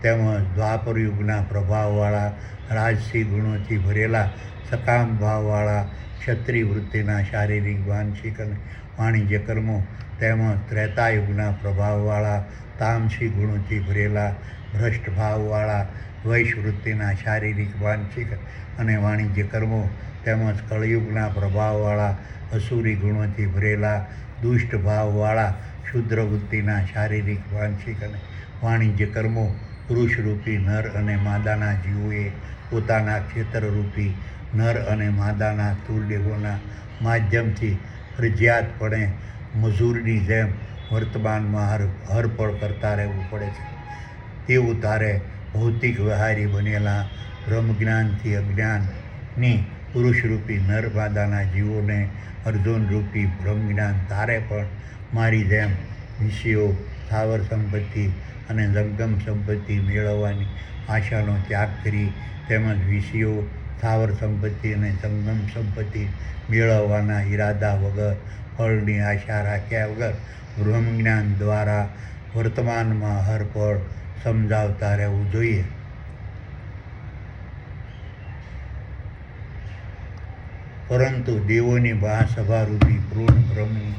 તેમજ દ્વાપરયુગના પ્રભાવવાળા રાજસી ગુણોથી ભરેલા સકામ ભાવવાળા ક્ષત્રિય વૃત્તિના શારીરિક માનસિક અને વાણિજ્ય કર્મો તેમજ ત્રેતાયુગના પ્રભાવવાળા તામસી ગુણોથી ભરેલા ભ્રષ્ટ ભાવવાળા વૈશ્ય વૃત્તિના શારીરિક માનસિક અને વાણિજ્ય કર્મો તેમજ કળયુગના પ્રભાવવાળા અસુરી ગુણોથી ભરેલા દુષ્ટ ભાવવાળા શુદ્ર વૃત્તિના શારીરિક માનસિક અને વાણિજ્ય કર્મો પુરુષરૂપી નર અને માદાના જીવોએ પોતાના ક્ષેત્રરૂપી નર અને માદાના સ્થૂળ દેહોના માધ્યમથી ફરજિયાતપણે મજૂરની જેમ વર્તમાનમાં હરપળ કરતા રહેવું પડે છે. તેવું તારે ભૌતિક વ્યવહારી બનેલા બ્રહ્મજ્ઞાનથી અજ્ઞાનની પુરુષરૂપી નર માદાના જીવોને અર્જુનરૂપી બ્રહ્મજ્ઞાન તારે પણ મારી જેમ વિષયો સ્થાવર સંપત્તિ અને જંગમ સંપત્તિ મેળવવાની આશાનો ત્યાગ કરી તેમજ વિષયો સ્થાવર સંપત્તિ અને જંગમ સંપત્તિ મેળવવાના ઈરાદા વગર ફળની આશા રાખ્યા વગર બ્રહ્મજ્ઞાન દ્વારા વર્તમાનમાં હરપળ સમજાવતા રહેવું જોઈએ. પરંતુ દેવોની મહાસભારૂપી પૂર્ણ બ્રહ્મની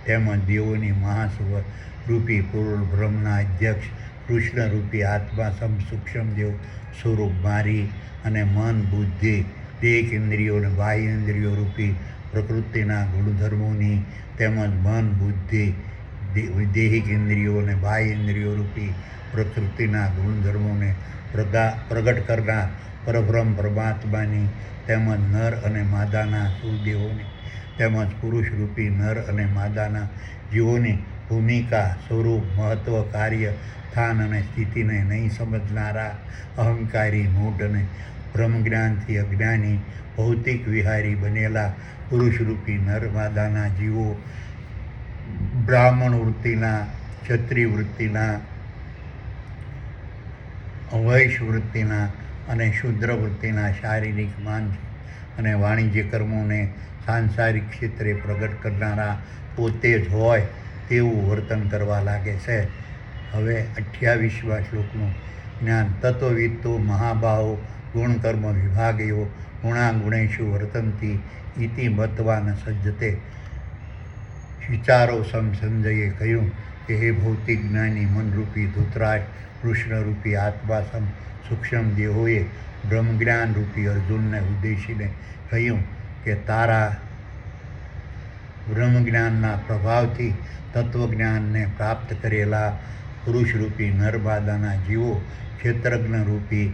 તેમજ દેવોની મહાસભારૂપી પૂર્ણ બ્રહ્મના અધ્યક્ષ કૃષ્ણરૂપી આત્મા સૂક્ષ્મ દેવ સ્વરૂપ મારી અને મન બુદ્ધિ દેહ ઇન્દ્રિયો અને બાહ્ય ઇન્દ્રિયો રૂપી પ્રકૃતિના ગુણધર્મોની તેમજ મન બુદ્ધિ દૈહિક ઇન્દ્રિયો અને બાહ્ય ઇન્દ્રિયો રૂપી પ્રકૃતિના ગુણધર્મોને પ્રગટ કરનાર પરબ્રહ્મ પરમાત્માની તેમજ નર અને માદાના સુરદેહોની તેમજ પુરુષરૂપી નર અને માદાના જીવોની ભૂમિકા સ્વરૂપ મહત્વ કાર્ય સ્થાન અને સ્થિતિને નહીં સમજનારા અહંકારી મૂઢ અને બ્રહ્મજ્ઞાનથી અજ્ઞાની ભૌતિક વિહારી બનેલા પુરુષરૂપી નર માદાના જીવો બ્રાહ્મણ વૃત્તિના ક્ષત્રિય વૃત્તિના વૈશ્ય વૃત્તિના અને શુદ્ર વૃત્તિના શારીરિક માનસિક અને વાણિજ્ય કર્મોને સાંસારિક ક્ષેત્રે પ્રગટ કરનારા પોતે જ હોય તેવું વર્તન કરવા લાગે છે. હવે 28મા શ્લોકનું જ્ઞાન. તત્વવિત્તો મહાબાહો ગુણકર્મ વિભાગયો ગુણાગુણેષુ વર્તંતી ઇતિ મત્વા ન સજ્જતે. વિચારો સંજયે કહ્યું કે હે ભૌતિક જ્ઞાની મનરૂપી ધૃતરાષ્ટ્ર કૃષ્ણરૂપી આત્મા સૂક્ષ્મ દેહોએ બ્રહ્મજ્ઞાન રૂપી અર્જુનને ઉદ્દેશીને કહ્યું કે તારા બ્રહ્મજ્ઞાનના પ્રભાવથી તત્વજ્ઞાનને પ્રાપ્ત કરેલા પુરુષરૂપી નરમાદાના જીવો ક્ષેત્રજ્ઞરૂપી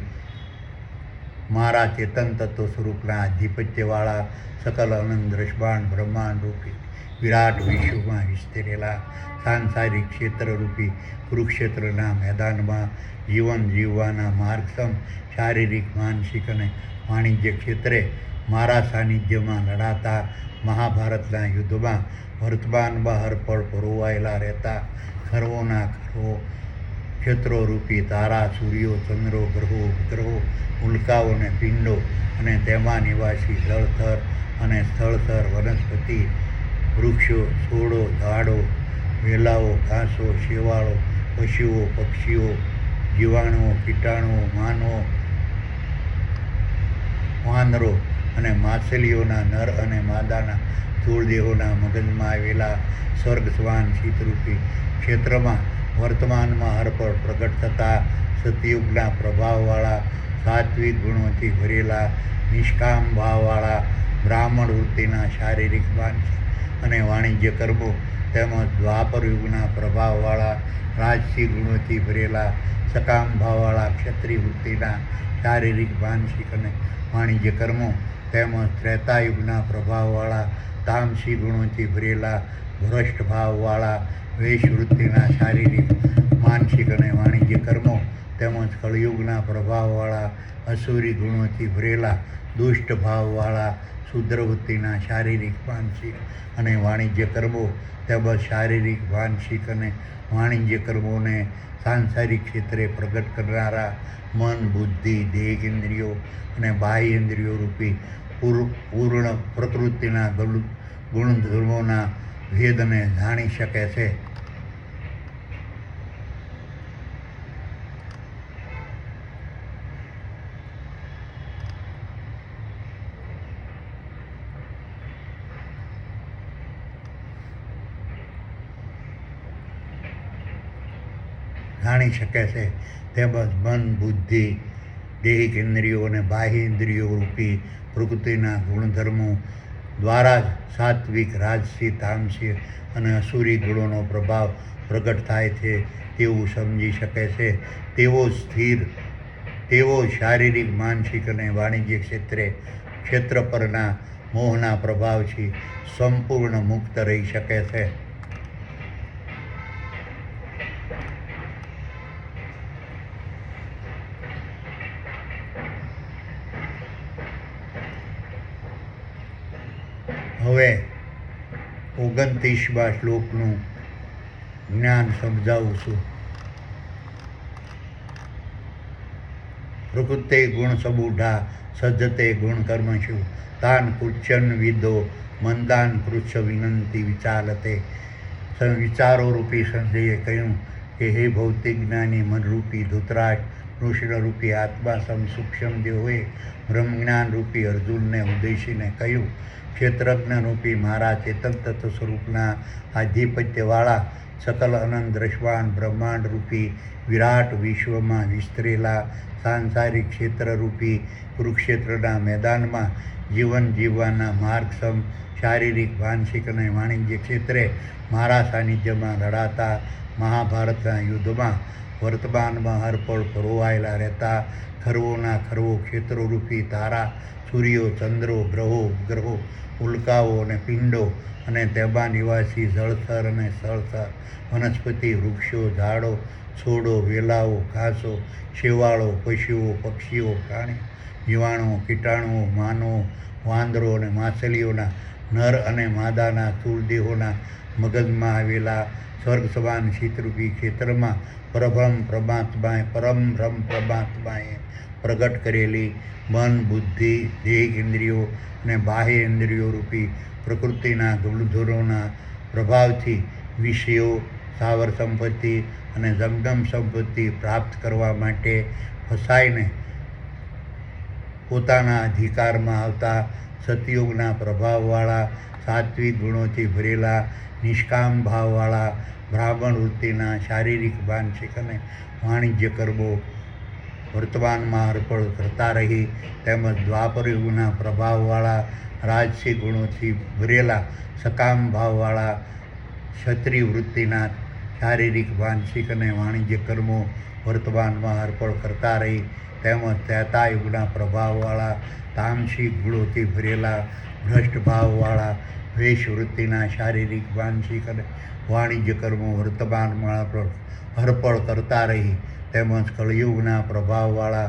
મારા ચેતન તત્વ સ્વરૂપના આધિપત્યવાળા સકલ અનંત દ્રષ્ટાંત બ્રહ્માંડ રૂપી વિરાટ વિશ્વમાં વિસ્તરેલા સાંસારિક ક્ષેત્રરૂપી કુરુક્ષેત્રના મેદાનમાં જીવન જીવવાના માર્ગસમ શારીરિક માનસિક અને વાણિજ્ય ક્ષેત્રે મારા સાનિધ્યમાં લડાતા મહાભારતના યુદ્ધમાં વર્તમાનમાં હરપળ પરોવાયેલા રહેતા ખરવોના ખરવો ક્ષેત્રોરૂપી તારા સૂર્યો ચંદ્રો ગ્રહો વિગ્રહો ઉલ્કાઓ અને પિંડો અને તેમાં નિવાસી જળથર અને સ્થળથર વનસ્પતિ વૃક્ષો છોડો ઝાડો વેલાઓ ઘાસો શેવાળો પશુઓ પક્ષીઓ જીવાણુઓ કીટાણુઓ માનવો વાનરો અને માછલીઓના નર અને માદાના સ્થૂળ દેહોના મગજમાં આવેલા સ્વર્ગ સ્વાન શીતરૂપી ક્ષેત્રમાં વર્તમાનમાં હરપળ પ્રગટ થતા સતયુગના પ્રભાવવાળા સાત્વિક ગુણોથી ભરેલા નિષ્કામ ભાવવાળા બ્રાહ્મણ વૃત્તિના શારીરિક માનસિક અને વાણિજ્ય કર્મો તેમજ દ્વાપર યુગના પ્રભાવવાળા રાજસી ગુણોથી ભરેલા સકામ ભાવવાળા ક્ષત્રિય વૃત્તિના શારીરિક માનસિક અને વાણિજ્ય કર્મો તેમજ ત્રેતાયુગના પ્રભાવવાળા તામસી ગુણોથી ભરેલા ભ્રષ્ટ ભાવવાળા વૈશ્ય વૃત્તિના શારીરિક માનસિક અને વાણિજ્ય કર્મો તેમજ કળિયુગના પ્રભાવવાળા અસુરી ગુણોથી ભરેલા દુષ્ટ ભાવવાળા શુદ્રવૃત્તિના શારીરિક, માનસિક અને વાણિજ્ય કર્મો તેમજ શારીરિક, માનસિક અને વાણિજ્ય કર્મોને સાંસારિક ક્ષેત્રે પ્રગટ કરનારા મન, બુદ્ધિ, દેહેન્દ્રિયો અને બાહ્યેન્દ્રિયો રૂપી પૂર્ણ પ્રકૃતિના ગુણધર્મોના ભેદને જાણી શકે છે. તેમજ મન, બુદ્ધિ, દૈહિક ઇન્દ્રિયો અને બાહ્ય ઇન્દ્રિયો રૂપી પ્રકૃતિના ગુણધર્મો દ્વારા જ સાત્વિક, રાજસી, તામસી અને અસુરી ગુણોનો પ્રભાવ પ્રગટ થાય છે તેવું સમજી શકે છે. તેઓ શારીરિક, માનસિક અને વાણિજ્ય ક્ષેત્ર પરના મોહના પ્રભાવથી સંપૂર્ણ મુક્ત રહી શકે છે. હવે 29મા શ્લોકનું જ્ઞાન સમજાવું છું. પ્રકૃતે ગુણ સમૂઢા સજ્જતે ગુણ કર્મશુ તાન કૃચ્છન વિદો મંદાન કૃચ્છ વિનંતી વિચાલતે. વિચારો રૂપી સંજયે કહ્યું કે હે ભૌતિક જ્ઞાની મનરૂપી ધૃતરાષ્ટ્ર, કૃષ્ણ રૂપી આત્મા સૂક્ષ્મ દેવોએ બ્રહ્મજ્ઞાન રૂપી અર્જુનને ઉદ્દેશીને કહ્યું, ક્ષેત્રજ્ઞ રૂપી મારા ચેતન તત્વ સ્વરૂપના આધિપત્યવાળા સકલ અનંત દ્રશ્યમાન બ્રહ્માંડ રૂપી વિરાટ વિશ્વમાં વિસ્તરેલા સાંસારિક ક્ષેત્રરૂપી કુરુક્ષેત્રના મેદાનમાં જીવન જીવવાના માર્ગસમ શારીરિક, માનસિક અને વાણિજ્ય ક્ષેત્રે મારા સાનિધ્યમાં લડાતા મહાભારતના યુદ્ધમાં વર્તમાનમાં હરપળ પરોવાયેલા રહેતા ખરવોના ખરવો ક્ષેત્રોરૂપી તારા, સૂર્યો, ચંદ્રો, ગ્રહો, ઉપગ્રહો, ઉલ્કાઓ અને પિંડો અને તેમાં નિવાસી જળચર અને સ્થળચર, વનસ્પતિ, વૃક્ષો, ઝાડો, છોડો, વેલાઓ, ઘાસો, શેવાળો, પશુઓ, પક્ષીઓ, પ્રાણીઓ, જીવાણુઓ, કીટાણુઓ, માનવો, વાંદરો અને માછલીઓના નર અને માદાના સ્થૂળ દેહોના મગજમાં આવેલા સ્વર્ગ સમાન શીતરૂપી ક્ષેત્રમાં પરમ પરમાત્માએ પ્રગટ કરેલી મન, બુદ્ધિ, દેહિક ઇન્દ્રિયો અને બાહ્ય ઇન્દ્રિયો રૂપી પ્રકૃતિના ગુણધર્મોના પ્રભાવથી વિષયો, સ્થાવર સંપત્તિ અને જંગમ સંપત્તિ પ્રાપ્ત કરવા માટે ફસાઈને પોતાના અધિકારમાં આવતા સતયુગના પ્રભાવવાળા સાત્વિક ગુણોથી ભરેલા નિષ્કામ ભાવવાળા બ્રાહ્મણ વૃત્તિના શારીરિક, માનસિક અને વાણિજ્ય કર્મો વર્તમાનમાં અર્પણ કરતા રહી તેમજ દ્વાપર યુગના પ્રભાવવાળા રાજસી ગુણોથી ભરેલા સકામ ભાવવાળા ક્ષત્રિય વૃત્તિના શારીરિક, માનસિક અને વાણિજ્ય કર્મો વર્તમાનમાં અર્પણ કરતા રહી તેમજ ત્રેતા યુગના પ્રભાવવાળા તામસી ગુણોથી ભરેલા ભ્રષ્ટ ભાવવાળા વેશ વૃત્તિના શારીરિક, માનસિક અને વાણિજ્ય કર્મો વર્તમાનમાં અર્પણ કરતા રહી તેમજ કળિયુગના પ્રભાવવાળા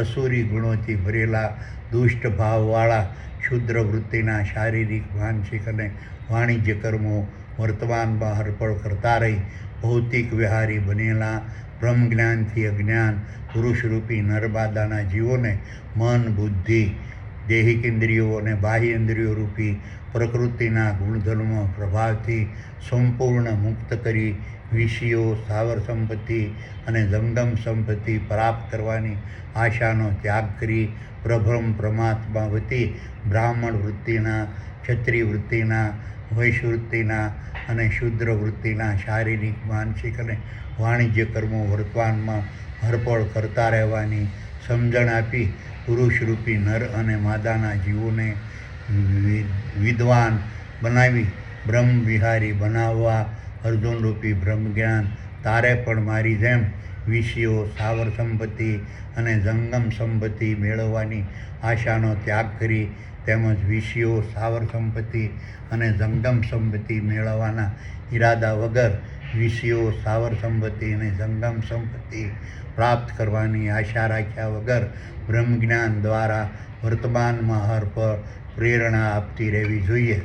અસુરી ગુણોથી ભરેલા દુષ્ટ ભાવવાળા ક્ષુદ્ર વૃત્તિના શારીરિક, માનસિક અને વાણિજ્ય કર્મો વર્તમાનમાં અર્પણ કરતા રહી ભૌતિક વિહારી બનેલા બ્રહ્મજ્ઞાનથી અજ્ઞાન પુરુષરૂપી નરમાદાના જીવોને મન, બુદ્ધિ, દૈહિક ઇન્દ્રિયો અને બાહ્ય ઇન્દ્રિયો રૂપી પ્રકૃતિના ગુણધર્મો પ્રભાવથી સંપૂર્ણ મુક્ત કરી વિષયો, સ્થાવર સંપત્તિ અને જંગમ સંપત્તિ પ્રાપ્ત કરવાની આશાનો ત્યાગ કરી પ્રભ્રમ પરમાત્મા વતી બ્રાહ્મણ વૃત્તિના, ક્ષત્રિય વૃત્તિના, વૈશ્ય વૃત્તિના અને શૂદ્ર વૃત્તિના શારીરિક, માનસિક અને વાણિજ્ય કર્મો વર્તમાનમાં અર્પણ કરતા રહેવાની સમજણ આપી પુરુષરૂપી નર અને માદાના જીવોને વિદ્વાન બનાવી બ્રહ્મવિહારી બનાવવા અર્જુનરૂપી બ્રહ્મજ્ઞાન તારે પણ મારી જેમ વિષયો, સ્થાવર સંપત્તિ અને જંગમ સંપત્તિ મેળવવાની આશાનો ત્યાગ કરી તેમજ વિષયો, સ્થાવર સંપત્તિ અને જંગમ સંપત્તિ મેળવવાના ઈરાદા વગર ઋષિઓ સ્થાવર સંપત્તિ અને જંગમ સંપત્તિ પ્રાપ્ત કરવાની આશા રાખ્યા વગર બ્રહ્મજ્ઞાન દ્વારા વર્તમાન મહર પર પ્રેરણા આપતી રહેવી જોઈએ.